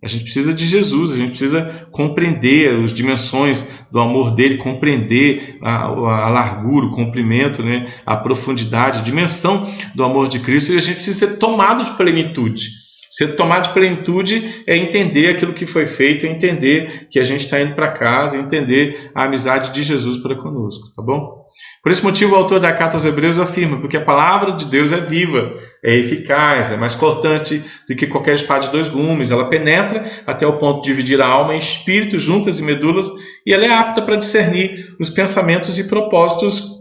A gente precisa de Jesus, a gente precisa compreender as dimensões do amor dele, compreender a largura, o comprimento, né? A profundidade, a dimensão do amor de Cristo, e a gente precisa ser tomado de plenitude. Ser tomado de plenitude é entender aquilo que foi feito, é entender que a gente está indo para casa, é entender a amizade de Jesus para conosco, tá bom? Por esse motivo, o autor da Carta aos Hebreus afirma, porque a palavra de Deus é viva, é eficaz, é mais cortante do que qualquer espada de 2 gumes, ela penetra até o ponto de dividir a alma em espírito, juntas e medulas, e ela é apta para discernir os pensamentos e propósitos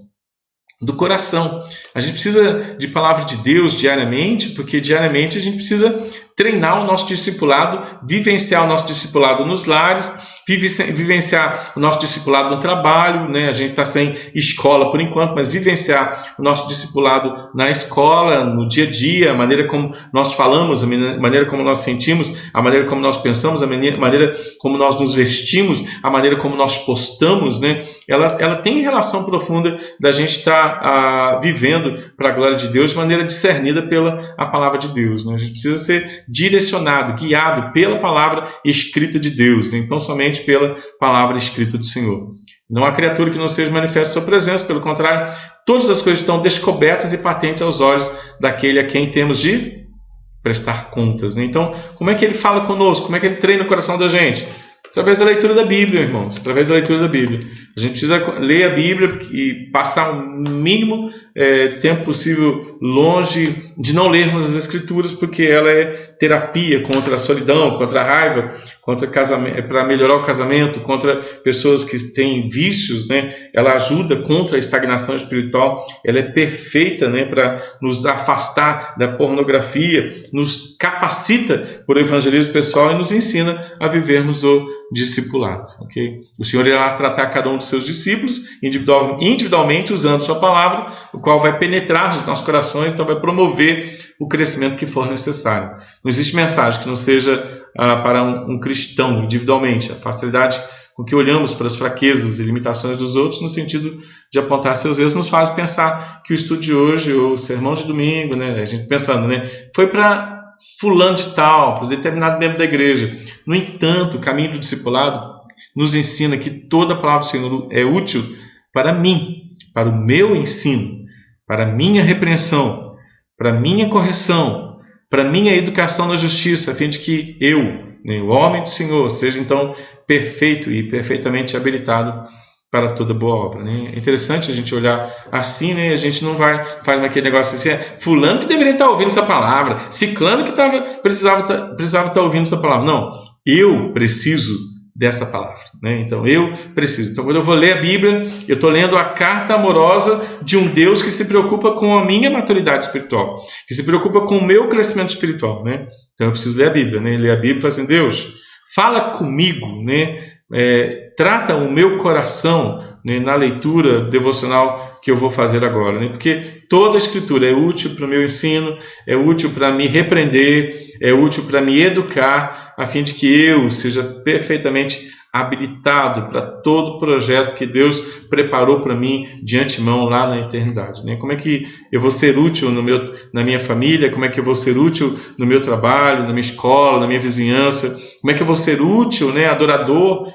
do coração. A gente precisa de palavra de Deus diariamente, porque diariamente a gente precisa treinar o nosso discipulado, vivenciar o nosso discipulado nos lares, vivenciar o nosso discipulado no trabalho, né? A gente está sem escola por enquanto, mas vivenciar o nosso discipulado na escola, no dia a dia, a maneira como nós falamos, a maneira como nós sentimos, a maneira como nós pensamos, a maneira como nós nos vestimos, a maneira como nós postamos, né? Ela tem relação profunda da gente estar vivendo para a glória de Deus de maneira discernida pela a palavra de Deus, né? A gente precisa ser direcionado, guiado pela palavra escrita de Deus, né? Então somente pela palavra escrita do Senhor. Não há criatura que não seja manifesta sua presença, pelo contrário, todas as coisas estão descobertas e patentes aos olhos daquele a quem temos de prestar contas, né? Então, como é que ele fala conosco? Como é que ele treina o coração da gente? Através da leitura da Bíblia, irmãos, através da leitura da Bíblia. A gente precisa ler a Bíblia e passar o mínimo tempo possível longe de não lermos as Escrituras, porque ela é terapia contra a solidão, contra a raiva, contra para melhorar o casamento, contra pessoas que têm vícios, né? Ela ajuda contra a estagnação espiritual, ela é perfeita, né? Para nos afastar da pornografia, nos capacita por evangelismo pessoal e nos ensina a vivermos o discipulado, ok? O Senhor irá tratar cada um dos seus discípulos individualmente usando sua palavra, o qual vai penetrar nos nossos corações, então vai promover o crescimento que for necessário. Não existe mensagem que não seja para um cristão individualmente. A facilidade com que olhamos para as fraquezas e limitações dos outros no sentido de apontar seus erros nos faz pensar que o estudo de hoje, ou o sermão de domingo, né, a gente pensando, né, foi para fulano de tal, para determinado membro da igreja. No entanto, o caminho do discipulado nos ensina que toda a palavra do Senhor é útil para mim, para o meu ensino, para a minha repreensão, para a minha correção, para a minha educação na justiça, a fim de que eu, né, o homem do Senhor, seja então perfeito e perfeitamente habilitado para toda boa obra, né? É interessante a gente olhar assim, né? A gente não faz aquele negócio assim, fulano que deveria estar ouvindo essa palavra, ciclano que precisava estar ouvindo essa palavra. Não, eu preciso dessa palavra, né? Então eu preciso. Então quando eu vou ler a Bíblia, eu estou lendo a carta amorosa de um Deus que se preocupa com a minha maturidade espiritual, que se preocupa com o meu crescimento espiritual, né? Então eu preciso ler a Bíblia, né? Ler a Bíblia e falar assim, Deus, fala comigo, né? Trata o meu coração, né, na leitura devocional que eu vou fazer agora, né? Porque toda a Escritura é útil para o meu ensino, é útil para me repreender, é útil para me educar, a fim de que eu seja perfeitamente habilitado para todo o projeto que Deus preparou para mim de antemão lá na eternidade, né? Como é que eu vou ser útil na minha família? Como é que eu vou ser útil no meu trabalho, na minha escola, na minha vizinhança? Como é que eu vou ser útil, né? Adorador,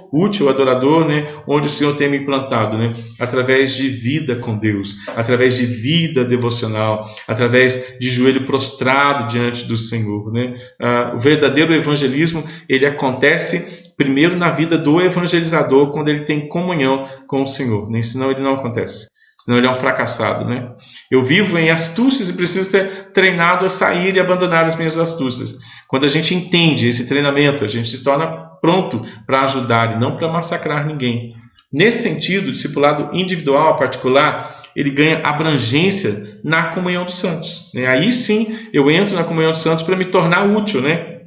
né? Onde o Senhor tem me plantado, né? Através de vida com Deus, através de vida devocional, através de joelho prostrado diante do Senhor, né? O verdadeiro evangelismo, ele acontece primeiro na vida do evangelizador, quando ele tem comunhão com o Senhor, né? Senão ele não acontece, senão ele é um fracassado, né? Eu vivo em astúcias e preciso ser treinado a sair e abandonar as minhas astúcias. Quando a gente entende esse treinamento, a gente se torna pronto para ajudar e não para massacrar ninguém. Nesse sentido, o discipulado individual, particular, ele ganha abrangência na comunhão dos santos, né? Aí sim eu entro na comunhão dos santos para me tornar útil, né?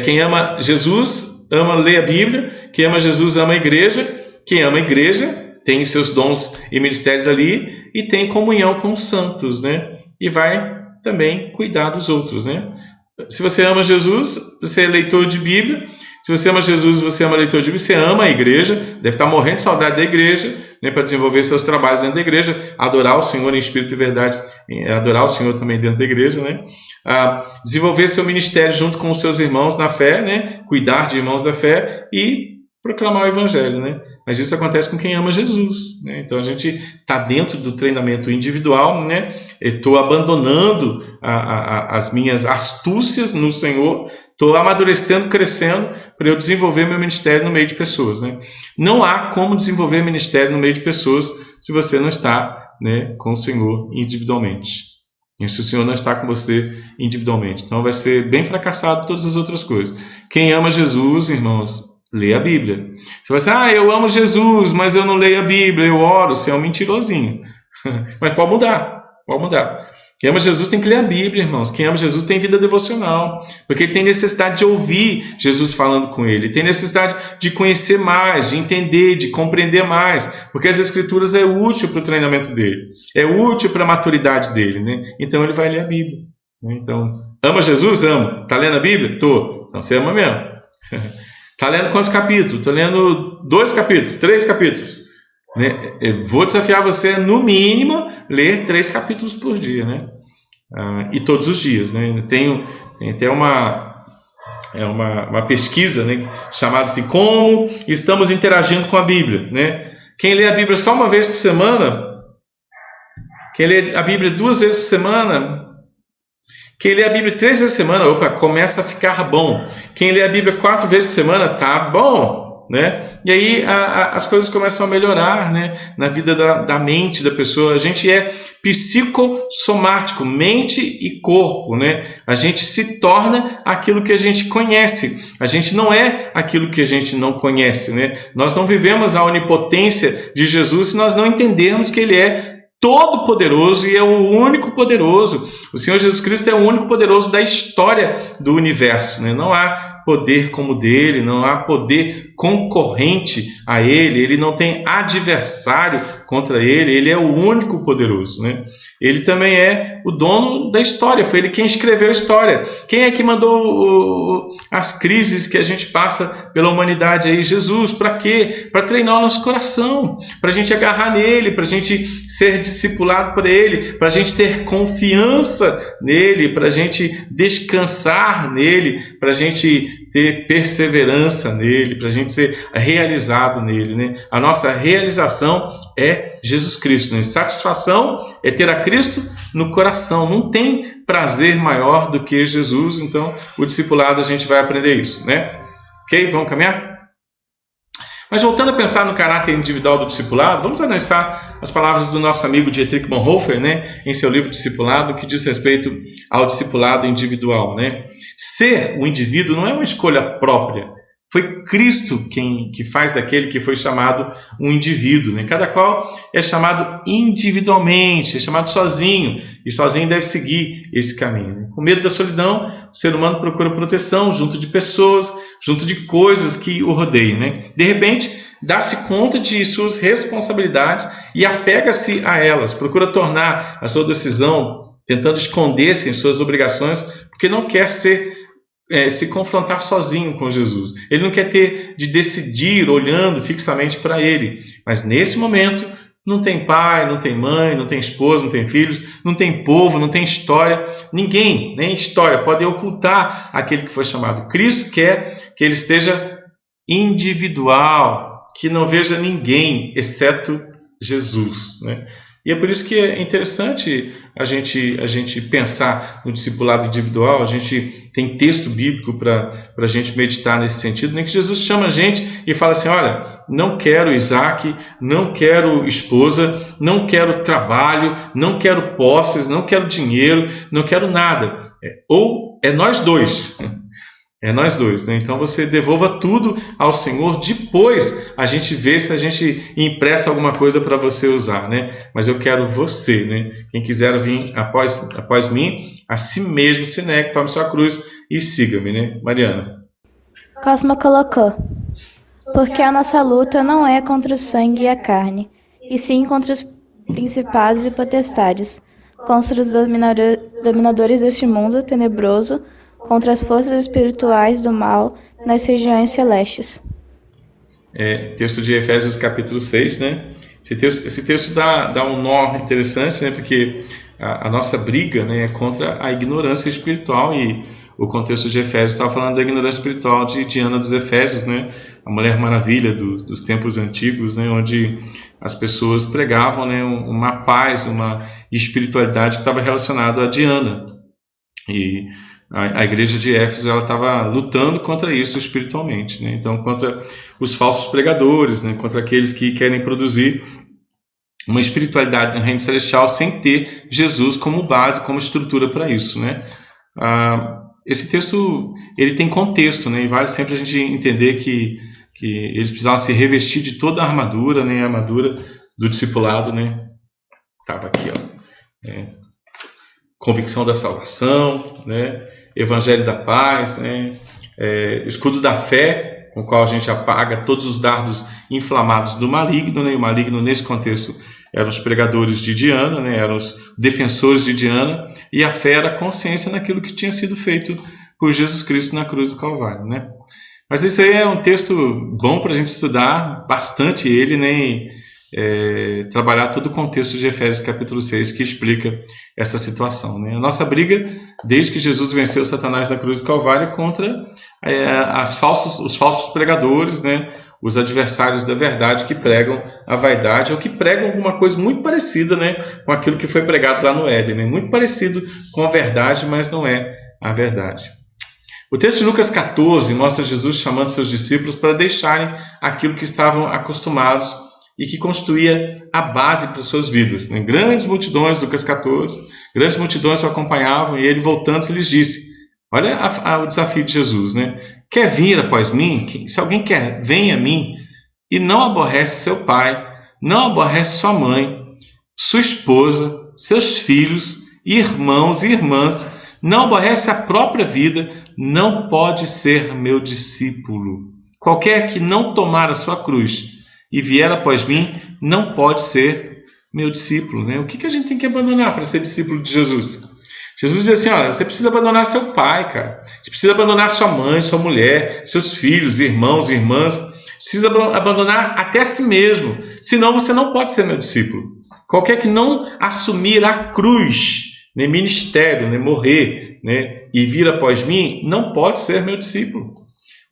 Quem ama Jesus ama ler a Bíblia, quem ama Jesus ama a igreja, quem ama a igreja tem seus dons e ministérios ali e tem comunhão com os santos, né? E vai também cuidar dos outros, né? Se você ama Jesus, você é leitor de Bíblia, Se você ama Jesus, você ama a leitura de Bíblia, você ama a igreja, deve estar morrendo de saudade da igreja, né, para desenvolver seus trabalhos dentro da igreja, adorar o Senhor em espírito e verdade, adorar o Senhor também dentro da igreja, né? Desenvolver seu ministério junto com os seus irmãos na fé, né? Cuidar de irmãos da fé e proclamar o evangelho, né? Mas isso acontece com quem ama Jesus, né? Então a gente está dentro do treinamento individual, né? Estou abandonando as minhas astúcias no Senhor, estou amadurecendo, crescendo para eu desenvolver meu ministério no meio de pessoas, né? Não há como desenvolver ministério no meio de pessoas se você não está, né, com o Senhor individualmente. E se o Senhor não está com você individualmente, então vai ser bem fracassado todas as outras coisas. Quem ama Jesus, irmãos, lê a Bíblia. Você vai dizer, eu amo Jesus, mas eu não leio a Bíblia, eu oro. Você é um mentirosinho. Mas pode mudar, pode mudar. Quem ama Jesus tem que ler a Bíblia, irmãos. Quem ama Jesus tem vida devocional, porque ele tem necessidade de ouvir Jesus falando com ele. Ele tem necessidade de conhecer mais, de entender, de compreender mais, porque as Escrituras é útil para o treinamento dele, é útil para a maturidade dele, né? Então ele vai ler a Bíblia. Então, ama Jesus? Amo. Está lendo a Bíblia? Estou. Então você ama mesmo. Está lendo quantos capítulos? Estou lendo 2 capítulos, 3 capítulos. Eu vou desafiar você, no mínimo, ler 3 capítulos por dia, né? E todos os dias, né? Tem até uma pesquisa, né, chamada assim, como estamos interagindo com a Bíblia, né? Quem lê a Bíblia só uma vez por semana, quem lê a Bíblia 2 vezes por semana, quem lê a Bíblia 3 vezes por semana, começa a ficar bom. Quem lê a Bíblia 4 vezes por semana, tá bom, né? E aí as coisas começam a melhorar, né, na vida da mente da pessoa. A gente é psicossomático, mente e corpo, né? A gente se torna aquilo que a gente conhece. A gente não é aquilo que a gente não conhece, né? Nós não vivemos a onipotência de Jesus se nós não entendermos que Ele é todo-poderoso e é o único poderoso. O Senhor Jesus Cristo é o único poderoso da história do universo, né? Não há poder como o dele, não há poder concorrente a ele, ele não tem adversário contra ele, ele é o único poderoso, né? Ele também é o dono da história, foi ele quem escreveu a história. Quem é que mandou as crises que a gente passa pela humanidade aí? Jesus. Para quê? Para treinar o nosso coração, para a gente agarrar nele, para a gente ser discipulado por ele, para a gente ter confiança nele, para a gente descansar nele, para a gente ter perseverança nele, para a gente ser realizado nele, né? A nossa realização é Jesus Cristo, né? Satisfação é ter a Cristo no coração. Não tem prazer maior do que Jesus. Então, o discipulado a gente vai aprender isso, né? Ok? Vamos caminhar? Mas voltando a pensar no caráter individual do discipulado, vamos analisar as palavras do nosso amigo Dietrich Bonhoeffer, né, em seu livro Discipulado, que diz respeito ao discipulado individual, né? Ser um indivíduo não é uma escolha própria. Foi Cristo que faz daquele que foi chamado um indivíduo, né? Cada qual é chamado individualmente, é chamado sozinho, e sozinho deve seguir esse caminho. Com medo da solidão, o ser humano procura proteção junto de pessoas, junto de coisas que o rodeiam, né? De repente, dá-se conta de suas responsabilidades e apega-se a elas, procura tornar a sua decisão, tentando esconder-se em suas obrigações, porque não quer se confrontar sozinho com Jesus. Ele não quer ter de decidir olhando fixamente para ele. Mas nesse momento não tem pai, não tem mãe, não tem esposa, não tem filhos, não tem povo, não tem história. Ninguém, nem história, pode ocultar aquele que foi chamado. Cristo quer que ele esteja individual, que não veja ninguém exceto Jesus, né? E é por isso que é interessante a gente pensar no discipulado individual. A gente tem texto bíblico para a gente meditar nesse sentido, nem que Jesus chama a gente e fala assim, olha, não quero Isaac, não quero esposa, não quero trabalho, não quero posses, não quero dinheiro, não quero nada. Ou é nós dois. É nós dois, né? Então você devolva tudo ao Senhor, depois a gente vê se a gente empresta alguma coisa para você usar, né? Mas eu quero você, né? Quem quiser vir após mim, a si mesmo se negue, tome sua cruz e siga-me, né? Mariana. Cosma colocou, porque a nossa luta não é contra o sangue e a carne, e sim contra os principados e potestades, contra os dominadores deste mundo tenebroso, contra as forças espirituais do mal nas regiões celestes. Texto de Efésios capítulo 6, né? Esse texto dá um nó interessante, né? Porque a nossa briga, né, é contra a ignorância espiritual, e o contexto de Efésios estava falando da ignorância espiritual de Diana dos Efésios, né? A Mulher Maravilha dos tempos antigos, né? Onde as pessoas pregavam, né, uma paz, uma espiritualidade que estava relacionada a Diana. E a igreja de Éfeso estava lutando contra isso espiritualmente, né? Então, contra os falsos pregadores, né? Contra aqueles que querem produzir uma espiritualidade no reino celestial sem ter Jesus como base, como estrutura para isso, né? Esse texto ele tem contexto, né? E vale sempre a gente entender que eles precisavam se revestir de toda a armadura, né? A armadura do discipulado, né? Estava aqui, ó. Convicção da salvação, né? Evangelho da paz, né? Escudo da fé, com o qual a gente apaga todos os dardos inflamados do maligno, né? E o maligno, nesse contexto, eram os pregadores de Diana, né? Eram os defensores de Diana, e a fé era a consciência naquilo que tinha sido feito por Jesus Cristo na cruz do Calvário, né? Mas esse aí é um texto bom para a gente estudar bastante ele, né? Trabalhar todo o contexto de Efésios capítulo 6, que explica essa situação, né? A nossa briga, desde que Jesus venceu Satanás na cruz do Calvário, é contra os falsos pregadores, né? Os adversários da verdade que pregam a vaidade, ou que pregam alguma coisa muito parecida, né, com aquilo que foi pregado lá no Éden, né? Muito parecido com a verdade, mas não é a verdade. O texto de Lucas 14 mostra Jesus chamando seus discípulos para deixarem aquilo que estavam acostumados e que construía a base para suas vidas, né? Grandes multidões, Lucas 14, grandes multidões o acompanhavam, e ele, voltando-se, lhes disse, olha o desafio de Jesus, né? Quer vir após mim? Se alguém quer, venha a mim, e não aborrece seu pai, não aborrece sua mãe, sua esposa, seus filhos, irmãos e irmãs, não aborrece a própria vida, não pode ser meu discípulo. Qualquer que não tomar a sua cruz e vier após mim, não pode ser meu discípulo, né? O que a gente tem que abandonar para ser discípulo de Jesus? Jesus diz assim, olha, você precisa abandonar seu pai, cara. Você precisa abandonar sua mãe, sua mulher, seus filhos, irmãos, irmãs. Precisa abandonar até a si mesmo. Senão você não pode ser meu discípulo. Qualquer que não assumir a cruz, né, ministério, né, morrer, né, e vir após mim, não pode ser meu discípulo.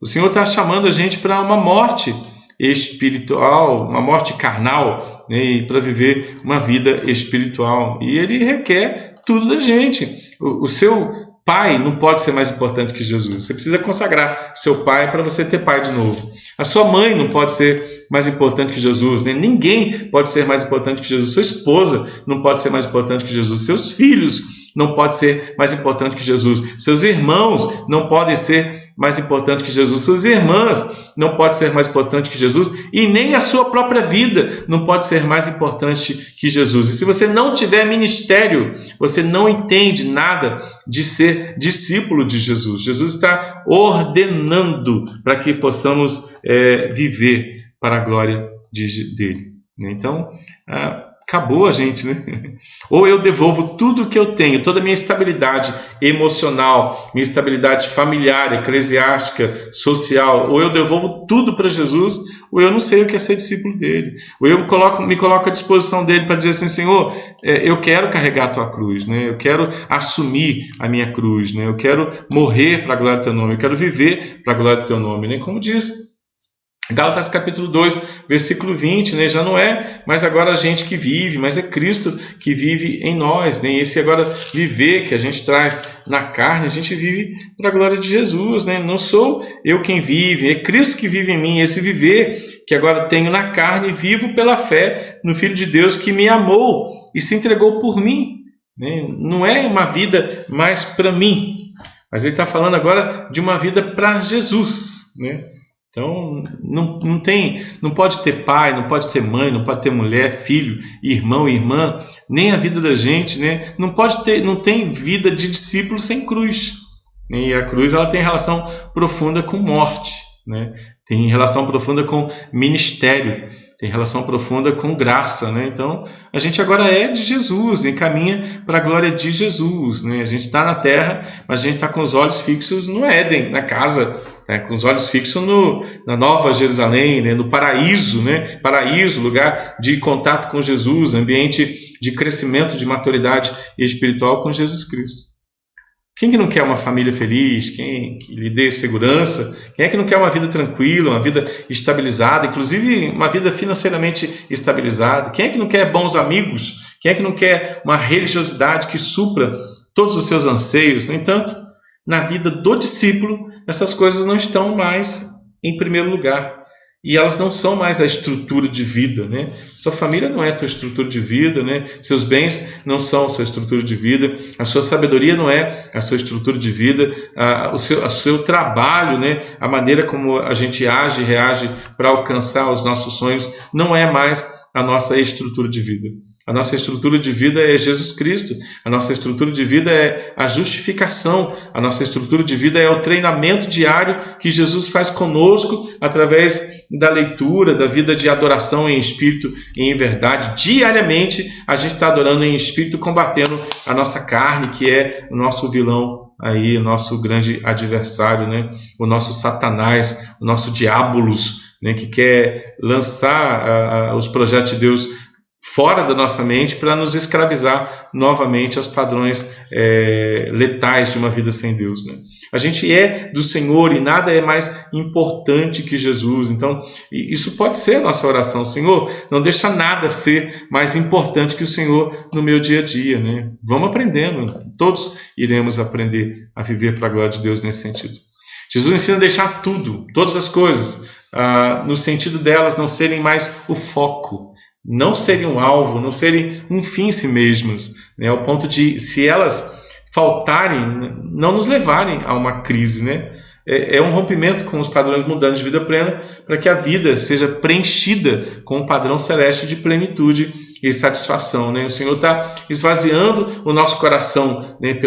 O Senhor está chamando a gente para uma morte espiritual, uma morte carnal, né, e para viver uma vida espiritual. E Ele requer tudo da gente. O seu pai não pode ser mais importante que Jesus. Você precisa consagrar seu pai para você ter pai de novo. A sua mãe não pode ser mais importante que Jesus, né? Ninguém pode ser mais importante que Jesus. Sua esposa não pode ser mais importante que Jesus. Seus filhos não podem ser mais importantes que Jesus. Seus irmãos não podem ser mais importantes que Jesus. Suas irmãs não podem ser mais importantes que Jesus. E nem a sua própria vida não pode ser mais importante que Jesus. E se você não tiver ministério, você não entende nada de ser discípulo de Jesus. Jesus está ordenando para que possamos viver para a glória dele. Então, acabou a gente, né? Ou eu devolvo tudo o que eu tenho, toda a minha estabilidade emocional, minha estabilidade familiar, eclesiástica, social, ou eu devolvo tudo para Jesus, ou eu não sei o que é ser discípulo dele. Ou eu me coloco à disposição dele para dizer assim, Senhor, eu quero carregar a tua cruz, né? Eu quero assumir a minha cruz, né? Eu quero morrer para a glória do teu nome, eu quero viver para a glória do teu nome, né? Como diz Gálatas capítulo 2, versículo 20, né? Já não é mais agora a gente que vive, mas é Cristo que vive em nós, né? Esse agora viver que a gente traz na carne, a gente vive para a glória de Jesus, né? Não sou eu quem vive, é Cristo que vive em mim. Esse viver que agora tenho na carne, vivo pela fé no Filho de Deus que me amou e se entregou por mim, né? Não é uma vida mais para mim, mas ele está falando agora de uma vida para Jesus, né? Então, não pode ter pai, não pode ter mãe, não pode ter mulher, filho, irmão, irmã, nem a vida da gente, né? Não tem vida de discípulo sem cruz. E a cruz ela tem relação profunda com morte, né? Tem relação profunda com ministério, tem relação profunda com graça, né? Então, a gente agora é de Jesus, né? Caminha para a glória de Jesus, né? A gente está na terra, mas a gente está com os olhos fixos no Éden, na casa. né, com os olhos fixos na Nova Jerusalém, né, no paraíso, né, paraíso, lugar de contato com Jesus, ambiente de crescimento, de maturidade espiritual com Jesus Cristo. Quem que não quer uma família feliz? Quem que lhe dê segurança? Quem é que não quer uma vida tranquila, uma vida estabilizada, inclusive uma vida financeiramente estabilizada? Quem é que não quer bons amigos? Quem é que não quer uma religiosidade que supra todos os seus anseios? No entanto, na vida do discípulo, essas coisas não estão mais em primeiro lugar. E elas não são mais a estrutura de vida, né? Sua família não é a tua estrutura de vida, né? Seus bens não são a sua estrutura de vida, a sua sabedoria não é a sua estrutura de vida, o seu trabalho, né? A maneira como a gente age e reage para alcançar os nossos sonhos não é mais a nossa estrutura de vida. A nossa estrutura de vida é Jesus Cristo. A nossa estrutura de vida é a justificação. A nossa estrutura de vida é o treinamento diário que Jesus faz conosco através da leitura, da vida de adoração em espírito e em verdade. Diariamente a gente está adorando em espírito, combatendo a nossa carne, que é o nosso vilão aí, o nosso grande adversário, né? O nosso Satanás, o nosso diabolos, né? Que quer lançar os projetos de Deus fora da nossa mente para nos escravizar novamente aos padrões letais de uma vida sem Deus, né? A gente é do Senhor e nada é mais importante que Jesus. Então, isso pode ser a nossa oração. Senhor, não deixa nada ser mais importante que o Senhor no meu dia a dia, né? Vamos aprendendo. Todos iremos aprender a viver para a glória de Deus nesse sentido. Jesus ensina a deixar tudo, todas as coisas, no sentido delas não serem mais o foco, não serem um alvo, não serem um fim em si mesmas, né? Ao ponto de, se elas faltarem, não nos levarem a uma crise, né? É um rompimento com os padrões mundanos de vida plena, para que a vida seja preenchida com um padrão celeste de plenitude e satisfação, né? O Senhor está esvaziando o nosso coração, né,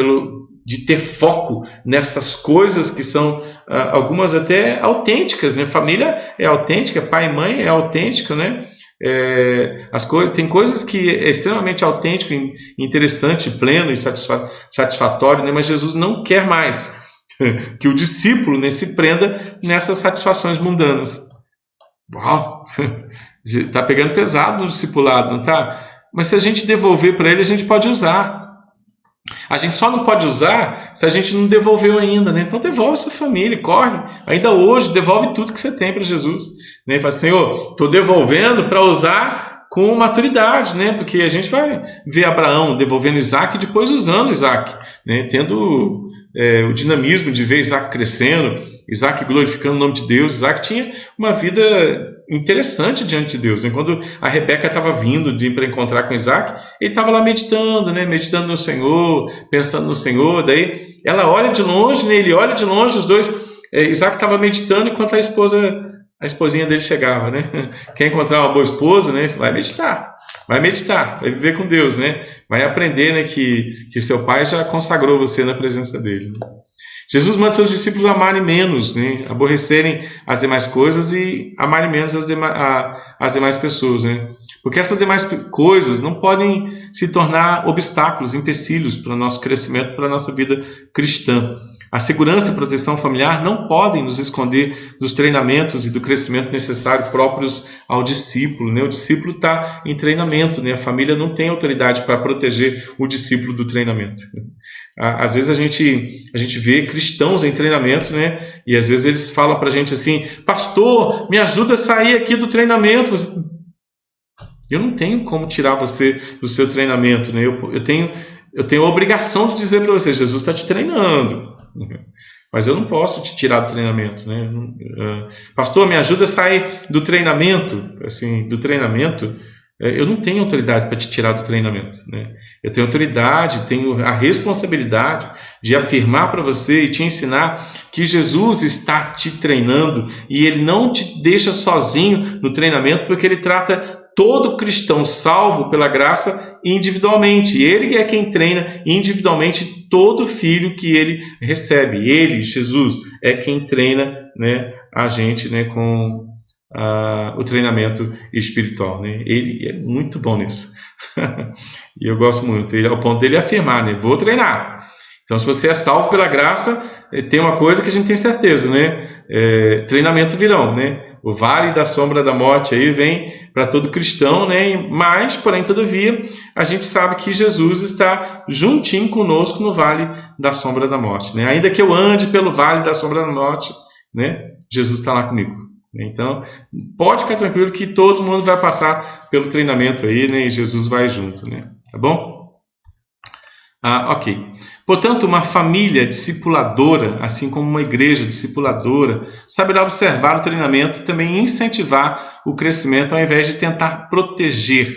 de ter foco nessas coisas que são algumas até autênticas, né? Família é autêntica, pai e mãe é autêntico, né? Tem coisas que é extremamente autêntico, interessante, pleno e satisfatório, né? Mas Jesus não quer mais que o discípulo, né, se prenda nessas satisfações mundanas. Uau! Está pegando pesado no discipulado, não está? Mas se a gente devolver para ele, a gente pode usar. A gente só não pode usar se a gente não devolveu ainda, né? Então devolve a sua família, corre. Ainda hoje, devolve tudo que você tem para Jesus, né? Fala, Senhor, estou devolvendo para usar com maturidade, né? Porque a gente vai ver Abraão devolvendo Isaac e depois usando Isaac, né? Tendo o dinamismo de ver Isaac crescendo, Isaac glorificando o nome de Deus. Isaac tinha uma vida interessante diante de Deus, né? Quando a Rebeca estava vindo para encontrar com Isaac, ele estava lá meditando, né? Meditando no Senhor, pensando no Senhor. Daí ela olha de longe, né? Ele olha de longe, os dois. Isaac estava meditando enquanto a esposinha dele chegava, né? Quer encontrar uma boa esposa, né? Vai meditar, vai viver com Deus, né? Vai aprender, né, que seu pai já consagrou você na presença dele, né? Jesus manda seus discípulos amarem menos, né? Aborrecerem as demais coisas e amarem menos as demais pessoas, né? Porque essas demais coisas não podem se tornar obstáculos, empecilhos para o nosso crescimento, para a nossa vida cristã. A segurança e proteção familiar não podem nos esconder dos treinamentos e do crescimento necessário próprios ao discípulo, né? O discípulo está em treinamento, né? A família não tem autoridade para proteger o discípulo do treinamento. Às vezes a gente vê cristãos em treinamento, né? E às vezes eles falam para a gente assim: pastor, me ajuda a sair aqui do treinamento. Eu não tenho como tirar você do seu treinamento, né? Eu tenho a obrigação de dizer para você: Jesus está te treinando, mas eu não posso te tirar do treinamento, né? Pastor, me ajuda a sair do treinamento. Assim, do treinamento, eu não tenho autoridade para te tirar do treinamento, né? Eu tenho autoridade, tenho a responsabilidade de afirmar para você e te ensinar que Jesus está te treinando e Ele não te deixa sozinho no treinamento, porque Ele trata todo cristão salvo pela graça individualmente. Ele é quem treina individualmente todo filho que Ele recebe. Ele, Jesus, é quem treina, né, a gente, né, com o treinamento espiritual, né? Ele é muito bom nisso. E eu gosto muito. Ao ponto dele afirmar, né? Vou treinar. Então, se você é salvo pela graça, tem uma coisa que a gente tem certeza, né? treinamento virão, né? O vale da sombra da morte aí vem para todo cristão, né? Mas, porém, todavia, a gente sabe que Jesus está juntinho conosco no vale da sombra da morte, né? Ainda que eu ande pelo vale da sombra da morte, né? Jesus está lá comigo. Então, pode ficar tranquilo que todo mundo vai passar pelo treinamento aí, né? E Jesus vai junto, né? Tá bom? Ok. Portanto, uma família discipuladora, assim como uma igreja discipuladora, saberá observar o treinamento e também incentivar o crescimento ao invés de tentar proteger,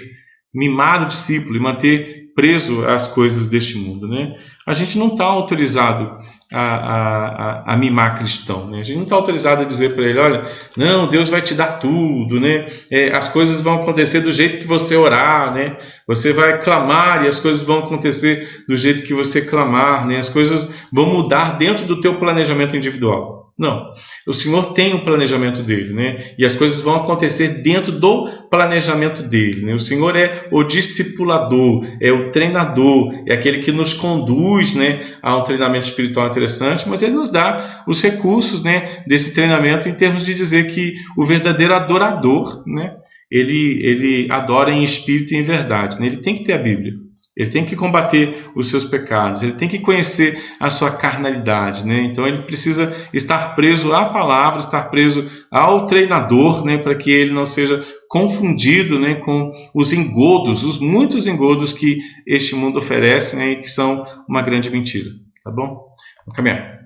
mimar o discípulo e manter preso às coisas deste mundo, né? A gente não está autorizado a mimar cristão, né? A gente não está autorizado a dizer para ele, olha, não, Deus vai te dar tudo, né? As coisas vão acontecer do jeito que você orar, né? Você vai clamar e as coisas vão acontecer do jeito que você clamar, né? As coisas vão mudar dentro do teu planejamento individual. Não, o Senhor tem o planejamento dele, né? E as coisas vão acontecer dentro do planejamento dele, né? O Senhor é o discipulador, é o treinador, é aquele que nos conduz, né, a um treinamento espiritual interessante, mas ele nos dá os recursos, né, desse treinamento em termos de dizer que o verdadeiro adorador, né, ele adora em espírito e em verdade, né? Ele tem que ter a Bíblia. Ele tem que combater os seus pecados, ele tem que conhecer a sua carnalidade, né? Então ele precisa estar preso à palavra, estar preso ao treinador, né? Para que ele não seja confundido, né? Com os engodos, os muitos engodos que este mundo oferece, né? E que são uma grande mentira, tá bom? Vamos caminhar.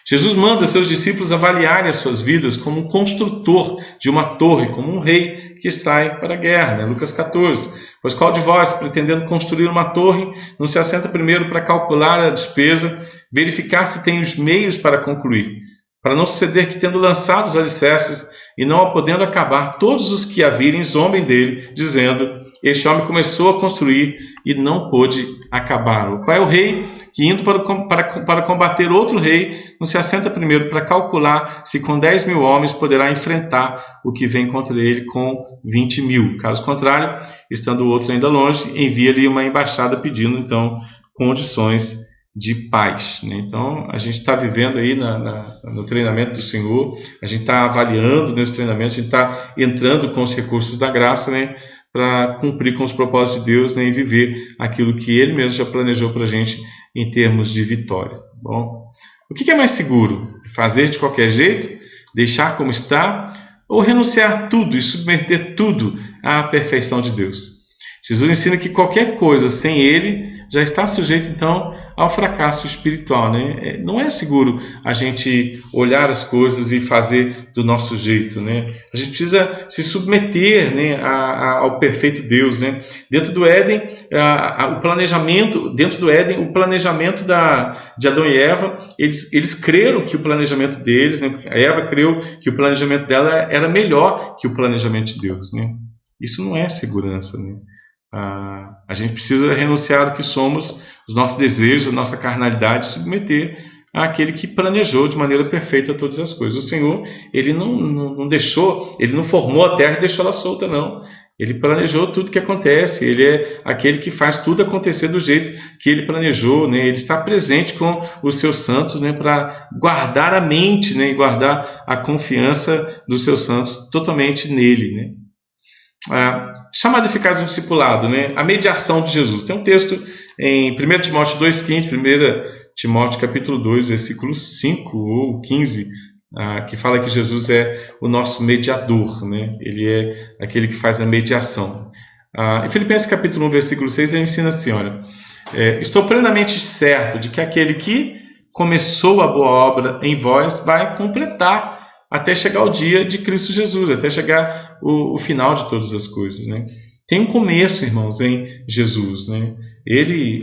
Jesus manda seus discípulos avaliarem as suas vidas como um construtor de uma torre, como um rei que sai para a guerra, né? Lucas 14. Pois qual de vós, pretendendo construir uma torre, não se assenta primeiro para calcular a despesa, verificar se tem os meios para concluir, para não suceder que, tendo lançado os alicerces e não a podendo acabar, todos os que a virem zombem dele, dizendo, este homem começou a construir e não pôde acabar. Qual é o rei que, indo para combater outro rei, não se assenta primeiro para calcular se com 10.000 homens poderá enfrentar o que vem contra ele com 20.000. Caso contrário, estando o outro ainda longe, envia-lhe uma embaixada pedindo, então, condições de paz, né? Então, a gente está vivendo aí no treinamento do Senhor, a gente está avaliando nos treinamentos, a gente está entrando com os recursos da graça, né? Para cumprir com os propósitos de Deus, né? E viver aquilo que Ele mesmo já planejou para a gente em termos de vitória. Bom, o que é mais seguro? Fazer de qualquer jeito? Deixar como está? Ou renunciar tudo e submeter tudo à perfeição de Deus? Jesus ensina que qualquer coisa sem Ele já está sujeito, então, ao fracasso espiritual, né? Não é seguro a gente olhar as coisas e fazer do nosso jeito, né? A gente precisa se submeter, né, ao perfeito Deus, né? Dentro do Éden, o planejamento de Adão e Eva, eles creram que o planejamento deles, né? A Eva creu que o planejamento dela era melhor que o planejamento de Deus, né? Isso não é segurança, né? A gente precisa renunciar ao que somos, os nossos desejos, a nossa carnalidade, submeter àquele que planejou de maneira perfeita todas as coisas. O Senhor, Ele não deixou, Ele não formou a terra e deixou ela solta, não. Ele planejou tudo que acontece, Ele é aquele que faz tudo acontecer do jeito que Ele planejou, né? Ele está presente com os seus santos, né? Para guardar a mente, né? E guardar a confiança dos seus santos totalmente nele, né? Chamada eficaz do discipulado, né? A mediação de Jesus. Tem um texto em 1 Timóteo 2,15, 1 Timóteo capítulo 2, versículo 5 ou 15, que fala que Jesus é o nosso mediador, né? Ele é aquele que faz a mediação. Em Filipenses capítulo 1, versículo 6, ele ensina assim, olha, estou plenamente certo de que aquele que começou a boa obra em vós vai completar até chegar o dia de Cristo Jesus, até chegar o final de todas as coisas, né? Tem um começo, irmãos, em Jesus, né?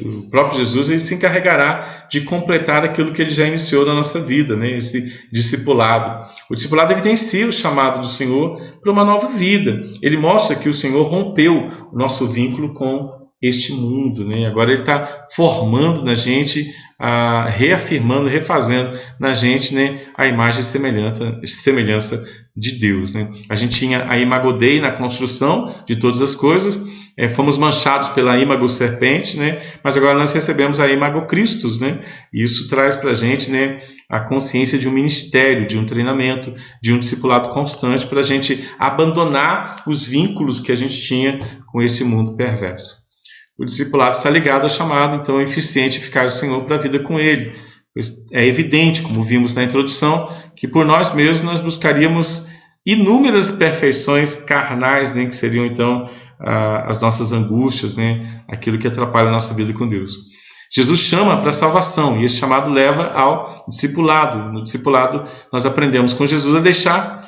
O próprio Jesus, ele se encarregará de completar aquilo que ele já iniciou na nossa vida, né? Esse discipulado. O discipulado evidencia o chamado do Senhor para uma nova vida. Ele mostra que o Senhor rompeu o nosso vínculo com este mundo, né? Agora ele está formando na gente, reafirmando, refazendo na gente, né, a imagem e semelhança de Deus, né? A gente tinha a imago Dei na construção de todas as coisas, fomos manchados pela imago serpente, né? Mas agora nós recebemos a imago Christus, né? E isso traz para a gente, né, a consciência de um ministério, de um treinamento, de um discipulado constante para a gente abandonar os vínculos que a gente tinha com esse mundo perverso. O discipulado está ligado ao chamado, então, eficiente e eficaz do Senhor para a vida com Ele. É evidente, como vimos na introdução, que por nós mesmos nós buscaríamos inúmeras perfeições carnais, né, que seriam, então, as nossas angústias, né, aquilo que atrapalha a nossa vida com Deus. Jesus chama para a salvação, e esse chamado leva ao discipulado. No discipulado, nós aprendemos com Jesus a deixar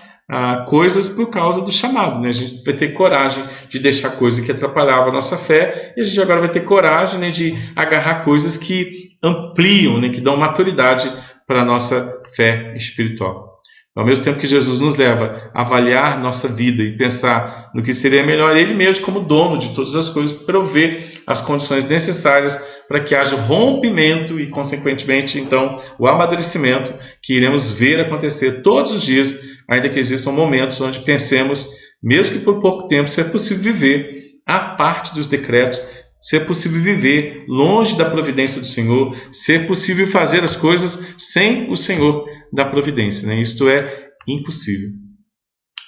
coisas por causa do chamado, né? A gente vai ter coragem de deixar coisas que atrapalhavam a nossa fé, e a gente agora vai ter coragem, né, de agarrar coisas que ampliam, né, que dão maturidade para a nossa fé espiritual. Ao mesmo tempo que Jesus nos leva a avaliar nossa vida e pensar no que seria melhor, Ele mesmo, como dono de todas as coisas, prover as condições necessárias para que haja rompimento e, consequentemente, então, o amadurecimento que iremos ver acontecer todos os dias, ainda que existam momentos onde pensemos, mesmo que por pouco tempo, se é possível viver à parte dos decretos, se é possível viver longe da providência do Senhor, se é possível fazer as coisas sem o Senhor da providência, né? Isto é impossível.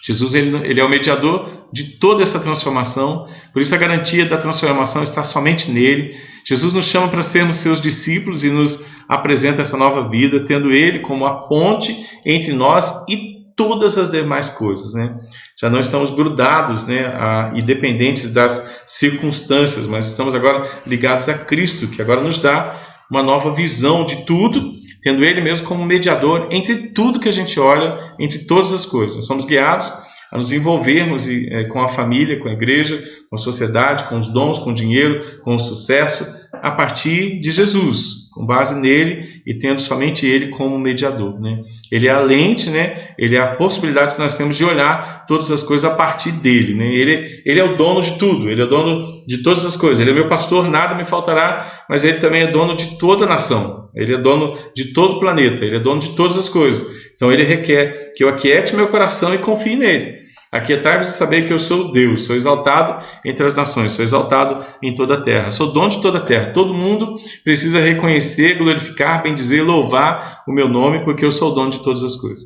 Jesus ele é o mediador de toda essa transformação, por isso a garantia da transformação está somente nele. Jesus nos chama para sermos seus discípulos e nos apresenta essa nova vida, tendo Ele como a ponte entre nós e todas as demais coisas, né? Já não estamos grudados, né, e dependentes das circunstâncias, mas estamos agora ligados a Cristo, que agora nos dá uma nova visão de tudo, tendo Ele mesmo como mediador entre tudo que a gente olha, entre todas as coisas. Nós somos guiados a nos envolvermos com a família, com a igreja, com a sociedade, com os dons, com o dinheiro, com o sucesso, a partir de Jesus, com base nele e tendo somente Ele como mediador, né? Ele é a lente, né? Ele é a possibilidade que nós temos de olhar todas as coisas a partir dele, né? Ele é o dono de tudo, Ele é o dono de todas as coisas. Ele é meu pastor, nada me faltará, mas Ele também é dono de toda a nação. Ele é dono de todo o planeta, Ele é dono de todas as coisas. Então Ele requer que eu aquiete meu coração e confie nele. Aquietai-vos e saber que eu sou Deus, sou exaltado entre as nações, sou exaltado em toda a terra, sou dono de toda a terra. Todo mundo precisa reconhecer, glorificar, bendizer, louvar o meu nome, porque eu sou o dono de todas as coisas.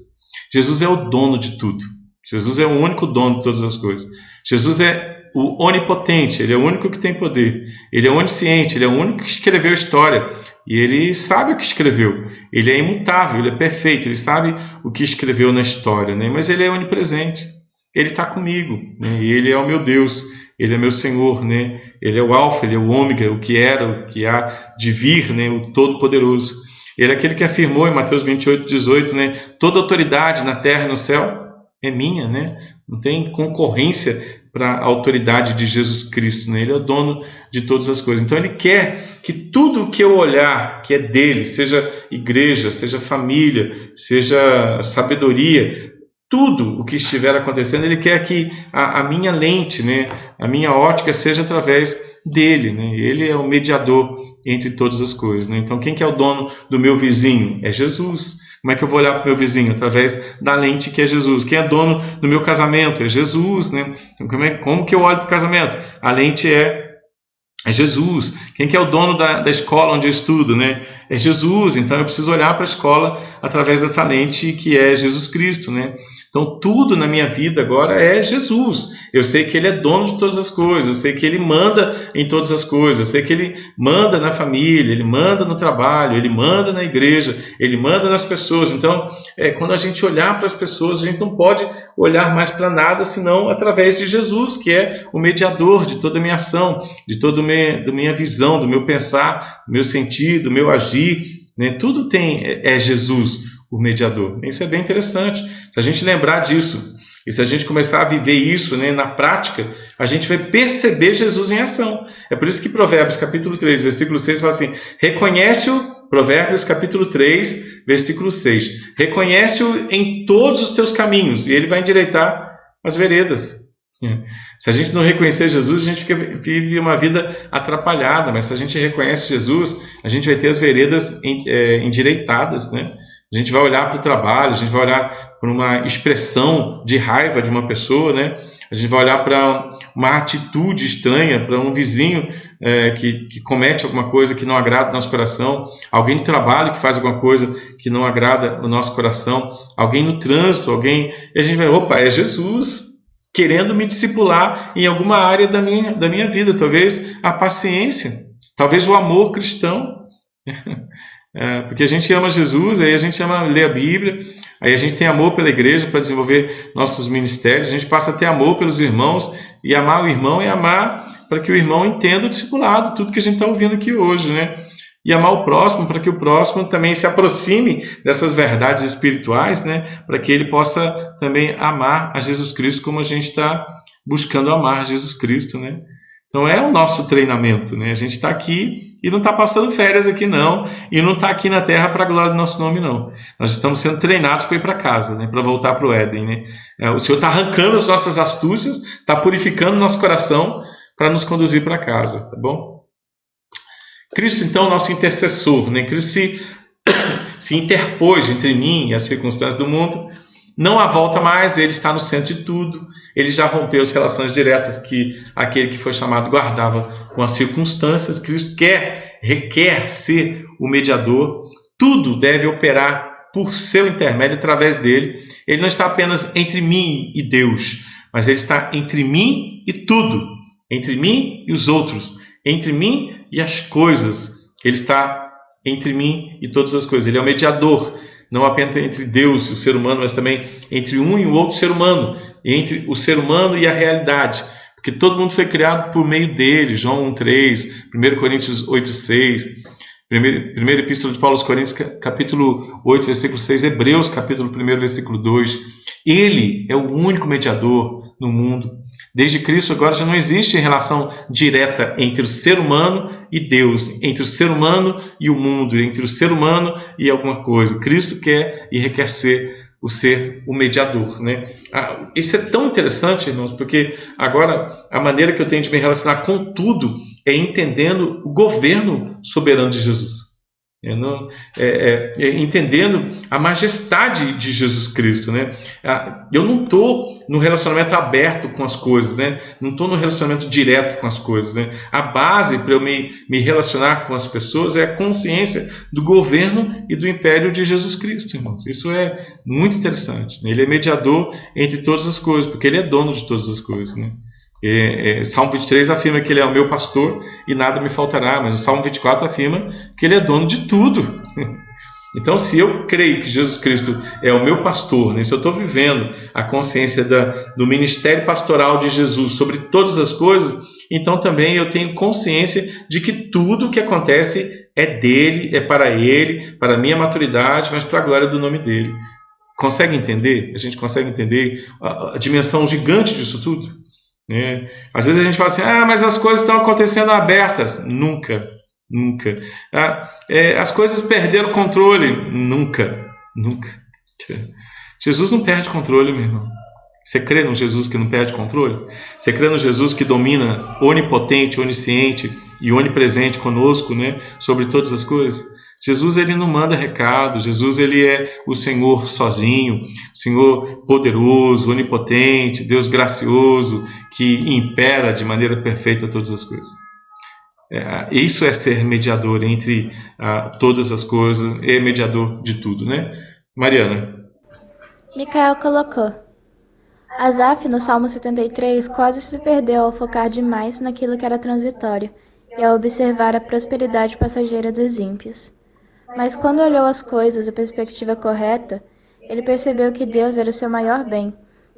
Jesus é o dono de tudo. Jesus é o único dono de todas as coisas. Jesus é o onipotente, Ele é o único que tem poder. Ele é onisciente, Ele é o único que escreveu a história. E Ele sabe o que escreveu. Ele é imutável, Ele é perfeito, Ele sabe o que escreveu na história, né? Mas Ele é onipresente. Ele está comigo, né? Ele é o meu Deus, Ele é meu Senhor, né? Ele é o Alfa, Ele é o Ômega, o que era, o que há de vir, né? O Todo-Poderoso. Ele é aquele que afirmou em Mateus 28:18, né? Toda autoridade na terra e no céu é minha, né? Não tem concorrência para a autoridade de Jesus Cristo, né? Ele é o dono de todas as coisas. Então Ele quer que tudo que eu olhar que é dele, seja igreja, seja família, seja sabedoria, tudo o que estiver acontecendo, Ele quer que a minha lente, né, a minha ótica seja através dele, né? Ele é o mediador entre todas as coisas, né? Então, quem que é o dono do meu vizinho? É Jesus. Como é que eu vou olhar para o meu vizinho? Através da lente que é Jesus. Quem é dono do meu casamento? É Jesus, né? Então, como que eu olho para o casamento? A lente é Jesus. Quem que é o dono da escola onde eu estudo, né? É Jesus. Então eu preciso olhar para a escola através dessa lente que é Jesus Cristo, né? Então tudo na minha vida agora é Jesus. Eu sei que Ele é dono de todas as coisas, eu sei que Ele manda em todas as coisas, eu sei que Ele manda na família, Ele manda no trabalho, Ele manda na igreja, Ele manda nas pessoas. Então, quando a gente olhar para as pessoas, a gente não pode olhar mais para nada senão através de Jesus, que é o mediador de toda a minha ação, de toda a minha visão, do meu pensar, do meu sentir, do meu agir, né? Tudo é Jesus, o mediador. Isso é bem interessante. Se a gente lembrar disso, e se a gente começar a viver isso, né, na prática, a gente vai perceber Jesus em ação. É por isso que Provérbios capítulo 3, versículo 6 fala assim: reconhece-o, Provérbios capítulo 3, versículo 6, reconhece-o em todos os teus caminhos, e Ele vai endireitar as veredas. Se a gente não reconhecer Jesus, a gente vive uma vida atrapalhada, mas se a gente reconhece Jesus, a gente vai ter as veredas endireitadas, né? A gente vai olhar para o trabalho, a gente vai olhar uma expressão de raiva de uma pessoa, né? A gente vai olhar para uma atitude estranha, para um vizinho que comete alguma coisa que não agrada o nosso coração, alguém no trabalho que faz alguma coisa que não agrada o nosso coração, alguém no trânsito, e a gente vai, opa, é Jesus querendo me discipular em alguma área da minha vida, talvez a paciência, talvez o amor cristão, porque a gente ama Jesus, aí a gente ama ler a Bíblia, aí a gente tem amor pela igreja para desenvolver nossos ministérios, a gente passa a ter amor pelos irmãos, e amar o irmão é amar para que o irmão entenda o discipulado, tudo que a gente está ouvindo aqui hoje, né? E amar o próximo para que o próximo também se aproxime dessas verdades espirituais, né? Para que ele possa também amar a Jesus Cristo como a gente está buscando amar Jesus Cristo, né? Então é o nosso treinamento, né? A gente está aqui e não está passando férias aqui não, e não está aqui na terra para a glória do nosso nome não. Nós estamos sendo treinados para ir para casa, né? Para voltar para o Éden, né? O Senhor está arrancando as nossas astúcias, está purificando nosso coração para nos conduzir para casa, tá bom? Cristo, então, nosso intercessor, né? Cristo se interpôs entre mim e as circunstâncias do mundo. Não há volta mais, ele está no centro de tudo. Ele já rompeu as relações diretas que aquele que foi chamado guardava com as circunstâncias. Cristo requer ser o mediador. Tudo deve operar por seu intermédio, através dele. Ele não está apenas entre mim e Deus, mas ele está entre mim e tudo. Entre mim e os outros. Entre mim e as coisas. Ele está entre mim e todas as coisas. Ele é o mediador, não apenas entre Deus e o ser humano, mas também entre um e o outro ser humano, entre o ser humano e a realidade, porque todo mundo foi criado por meio dele. João 1,3, 1 Coríntios 8,6, primeira epístola de Paulo aos Coríntios, capítulo 8, versículo 6, Hebreus, capítulo 1, versículo 2. Ele é o único mediador no mundo. Desde Cristo agora já não existe relação direta entre o ser humano e Deus, entre o ser humano e o mundo, entre o ser humano e alguma coisa. Cristo quer e requer ser o mediador, né? Isso é tão interessante, irmãos, porque agora a maneira que eu tenho de me relacionar com tudo é entendendo o governo soberano de Jesus. Entendendo a majestade de Jesus Cristo, né? Eu não estou no relacionamento aberto com as coisas, né? Não estou no relacionamento direto com as coisas, né? A base para eu me relacionar com as pessoas é a consciência do governo e do império de Jesus Cristo, irmãos. Isso é muito interessante, né? Ele é mediador entre todas as coisas, porque ele é dono de todas as coisas, né? Salmo 23 afirma que ele é o meu pastor e nada me faltará, mas o Salmo 24 afirma que ele é dono de tudo. Então, se eu creio que Jesus Cristo é o meu pastor, né, se eu estou vivendo a consciência do ministério pastoral de Jesus sobre todas as coisas, então também eu tenho consciência de que tudo o que acontece é dele, é para ele, para a minha maturidade, mas para a glória do nome dele. Consegue entender? A gente consegue entender a dimensão gigante disso tudo? Às vezes a gente fala assim, mas as coisas estão acontecendo abertas. Nunca. As coisas perderam o controle. Nunca. Jesus não perde controle, meu irmão. Você crê num Jesus que não perde controle? Você crê no Jesus que domina, onipotente, onisciente e onipresente conosco, né, sobre todas as coisas? Jesus, ele não manda recado. Jesus, ele é o Senhor sozinho, Senhor poderoso, onipotente, Deus gracioso, que impera de maneira perfeita todas as coisas. Isso é ser mediador entre todas as coisas, é mediador de tudo, né? Mariana. Micael colocou: Asaf, no Salmo 73, quase se perdeu ao focar demais naquilo que era transitório e ao observar a prosperidade passageira dos ímpios. Mas quando olhou as coisas da perspectiva correta, ele percebeu que Deus era o seu maior bem,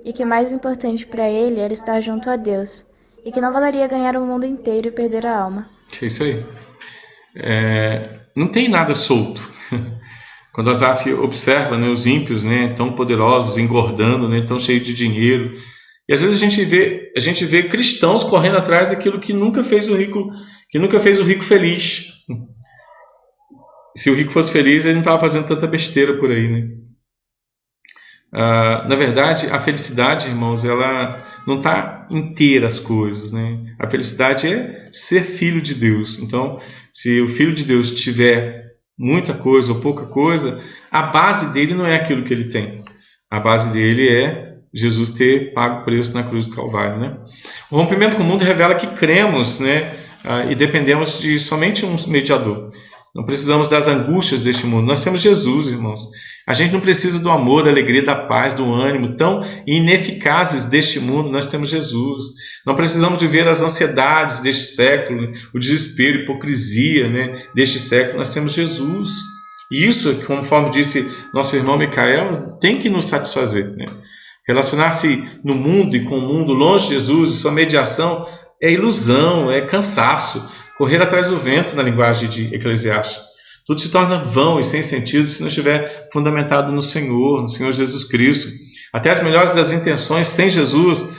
e que mais importante para ele era estar junto a Deus, e que não valeria ganhar o mundo inteiro e perder a alma. É isso aí. Não tem nada solto. Quando Asaf observa, né, os ímpios, né, tão poderosos, engordando, né, tão cheios de dinheiro, e às vezes a gente vê cristãos correndo atrás daquilo que nunca fez o rico feliz. Se o rico fosse feliz, ele não estava fazendo tanta besteira por aí, né? Na verdade, a felicidade, irmãos, ela não está em ter as coisas, né? A felicidade é ser filho de Deus. Então, se o filho de Deus tiver muita coisa ou pouca coisa, a base dele não é aquilo que ele tem. A base dele é Jesus ter pago o preço na cruz do Calvário, né? O rompimento com o mundo revela que cremos, né, e dependemos de somente um mediador. Não precisamos das angústias deste mundo. Nós temos Jesus, irmãos. A gente não precisa do amor, da alegria, da paz, do ânimo tão ineficazes deste mundo. Nós temos Jesus. Não precisamos viver as ansiedades deste século, né? O desespero, a hipocrisia, né, deste século. Nós temos Jesus. E isso, conforme disse nosso irmão Micael, tem que nos satisfazer, né? Relacionar-se no mundo e com o mundo longe de Jesus, sua mediação, é ilusão, é cansaço. Correr atrás do vento, na linguagem de Eclesiastes. Tudo se torna vão e sem sentido se não estiver fundamentado no Senhor Jesus Cristo. Até as melhores das intenções sem Jesus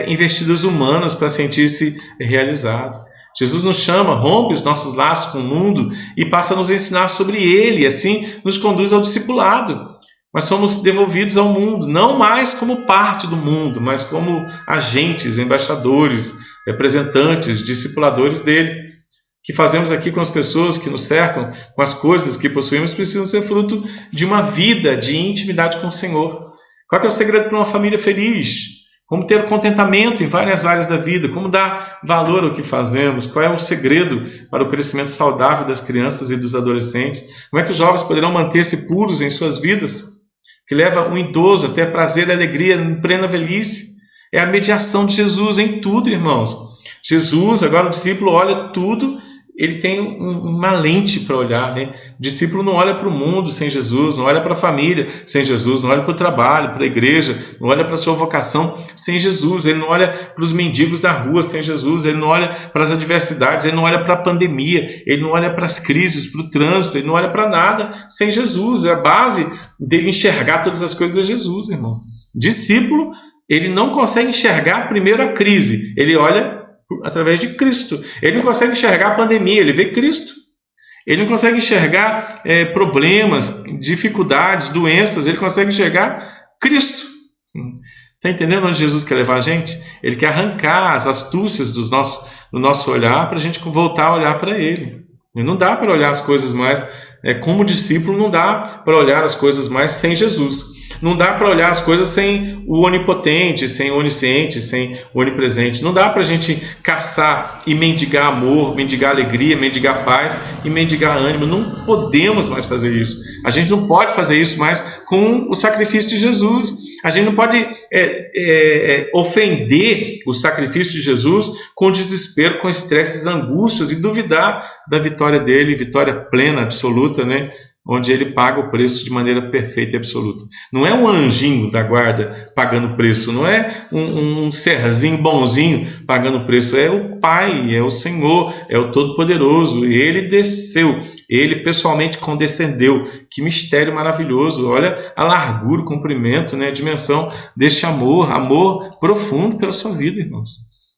investidas humanas para sentir-se realizado. Jesus nos chama, rompe os nossos laços com o mundo e passa a nos ensinar sobre ele, e assim nos conduz ao discipulado. Mas somos devolvidos ao mundo, não mais como parte do mundo, mas como agentes, embaixadores, representantes, discipuladores dele. O que fazemos aqui com as pessoas que nos cercam, com as coisas que possuímos, precisam ser fruto de uma vida de intimidade com o Senhor. Qual é o segredo para uma família feliz? Como ter contentamento em várias áreas da vida? Como dar valor ao que fazemos? Qual é o segredo para o crescimento saudável das crianças e dos adolescentes? Como é que os jovens poderão manter-se puros em suas vidas? Que leva um idoso a ter prazer e alegria em plena velhice? É a mediação de Jesus em tudo, irmãos. Jesus, agora o discípulo olha tudo, ele tem uma lente para olhar, né? O discípulo não olha para o mundo sem Jesus, não olha para a família sem Jesus, não olha para o trabalho, para a igreja, não olha para a sua vocação sem Jesus, ele não olha para os mendigos da rua sem Jesus, ele não olha para as adversidades, ele não olha para a pandemia, ele não olha para as crises, para o trânsito, ele não olha para nada sem Jesus. É a base dele enxergar todas as coisas de Jesus, irmão. Discípulo, ele não consegue enxergar primeiro a crise, ele olha através de Cristo. Ele não consegue enxergar a pandemia, ele vê Cristo. Ele não consegue enxergar problemas, dificuldades, doenças, ele consegue enxergar Cristo. Está entendendo onde Jesus quer levar a gente? Ele quer arrancar as astúcias do nosso olhar para a gente voltar a olhar para Ele. E não dá para olhar as coisas mais, como discípulo, não dá para olhar as coisas mais sem Jesus. Não dá para olhar as coisas sem o onipotente, sem o onisciente, sem o onipresente. Não dá para a gente caçar e mendigar amor, mendigar alegria, mendigar paz e mendigar ânimo. Não podemos mais fazer isso. A gente não pode fazer isso mais com o sacrifício de Jesus. A gente não pode ofender o sacrifício de Jesus com desespero, com estresses, angústias e duvidar da vitória dele, vitória plena, absoluta, né? Onde ele paga o preço de maneira perfeita e absoluta. Não é um anjinho da guarda pagando o preço, não é um serzinho bonzinho pagando o preço, é o Pai, é o Senhor, é o Todo-Poderoso, e ele desceu, ele pessoalmente condescendeu. Que mistério maravilhoso! Olha a largura, o comprimento, né, a dimensão deste amor profundo pela sua vida, irmãos.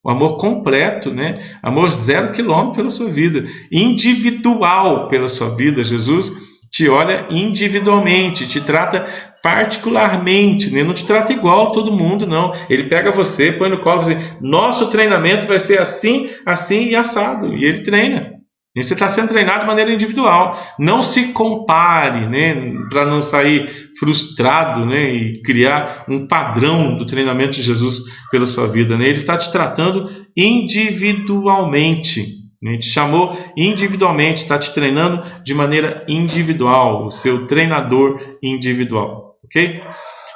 O amor completo, né? Amor 0 quilômetro pela sua vida, individual pela sua vida. Jesus te olha individualmente, te trata particularmente, né? Não te trata igual todo mundo, não. Ele pega você, põe no colo e diz: nosso treinamento vai ser assim, assim e assado. E ele treina. E você está sendo treinado de maneira individual. Não se compare, né? Para não sair frustrado, né? E criar um padrão do treinamento de Jesus pela sua vida, né? Ele está te tratando individualmente. Ele te chamou individualmente, está te treinando de maneira individual, o seu treinador individual, ok?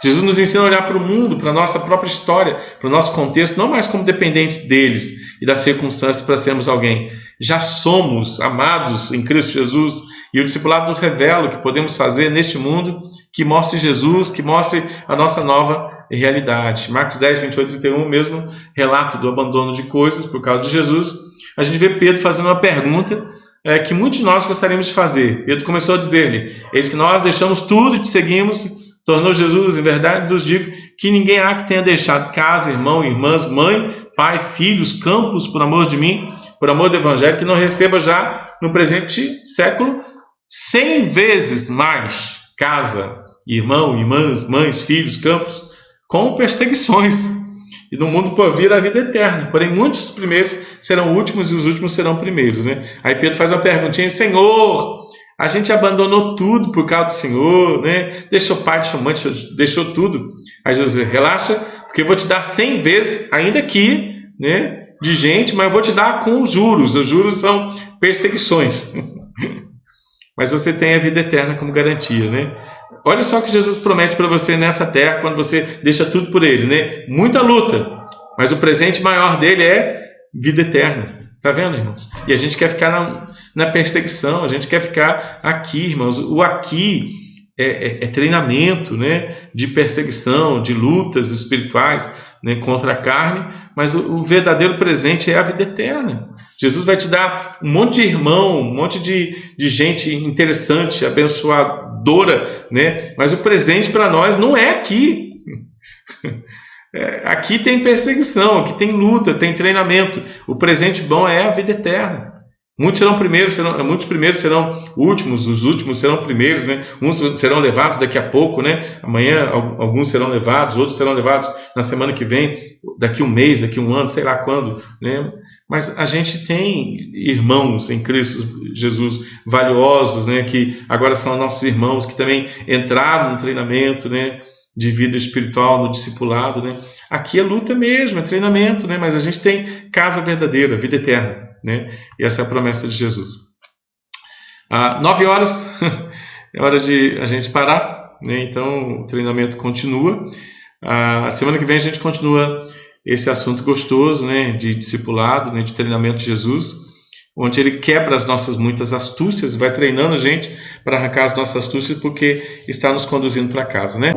Jesus nos ensina a olhar para o mundo, para a nossa própria história, para o nosso contexto, não mais como dependentes deles e das circunstâncias para sermos alguém. Já somos amados em Cristo Jesus, e o discipulado nos revela o que podemos fazer neste mundo que mostre Jesus, que mostre a nossa nova realidade. Marcos 10, 28 e 31, mesmo relato do abandono de coisas por causa de Jesus. A gente vê Pedro fazendo uma pergunta que muitos de nós gostaríamos de fazer. Pedro começou a dizer-lhe: eis que nós deixamos tudo e te seguimos. Tornou Jesus: em verdade vos digo que ninguém há que tenha deixado casa, irmão, irmãs, mãe, pai, filhos, campos, por amor de mim, por amor do Evangelho, que não receba já no presente século 100 vezes mais casa, irmão, irmãs, mães, filhos, campos, com perseguições. E no mundo por vir a vida eterna. Porém, muitos primeiros serão últimos e os últimos serão primeiros, né? Aí Pedro faz uma perguntinha: Senhor, A gente abandonou tudo por causa do Senhor, né? Deixou pai, deixou mãe, deixou tudo. Aí Jesus diz, relaxa, porque eu vou te dar 100 vezes, ainda aqui, né? De gente, mas eu vou te dar com os juros. Os juros são perseguições. Mas você tem a vida eterna como garantia, né? Olha só o que Jesus promete para você nessa terra, quando você deixa tudo por Ele, né? Muita luta, mas o presente maior dele é vida eterna. Tá vendo, irmãos? E a gente quer ficar na perseguição, a gente quer ficar aqui, irmãos. O aqui é treinamento, né? De perseguição, de lutas espirituais, né? Contra a carne, mas o verdadeiro presente é a vida eterna. Jesus vai te dar um monte de irmão, um monte de gente interessante, abençoadora, né? Mas o presente para nós não é aqui. Aqui tem perseguição, aqui tem luta, tem treinamento. O presente bom é a vida eterna. Muitos primeiros serão últimos, os últimos serão primeiros, né? Uns serão levados daqui a pouco, né? Amanhã alguns serão levados, outros serão levados na semana que vem, daqui um mês, daqui um ano, sei lá quando, né? Mas a gente tem irmãos em Cristo Jesus valiosos, né? Que agora são nossos irmãos, que também entraram no treinamento, né? De vida espiritual, no discipulado, né? Aqui é luta mesmo, é treinamento, né? Mas a gente tem casa verdadeira, vida eterna, né? E essa é a promessa de Jesus. 9 horas é hora de a gente parar, né? Então o treinamento continua. A semana que vem a gente continua esse assunto gostoso, né? De discipulado, né? De treinamento de Jesus, onde ele quebra as nossas muitas astúcias, vai treinando a gente para arrancar as nossas astúcias, porque está nos conduzindo para casa, né?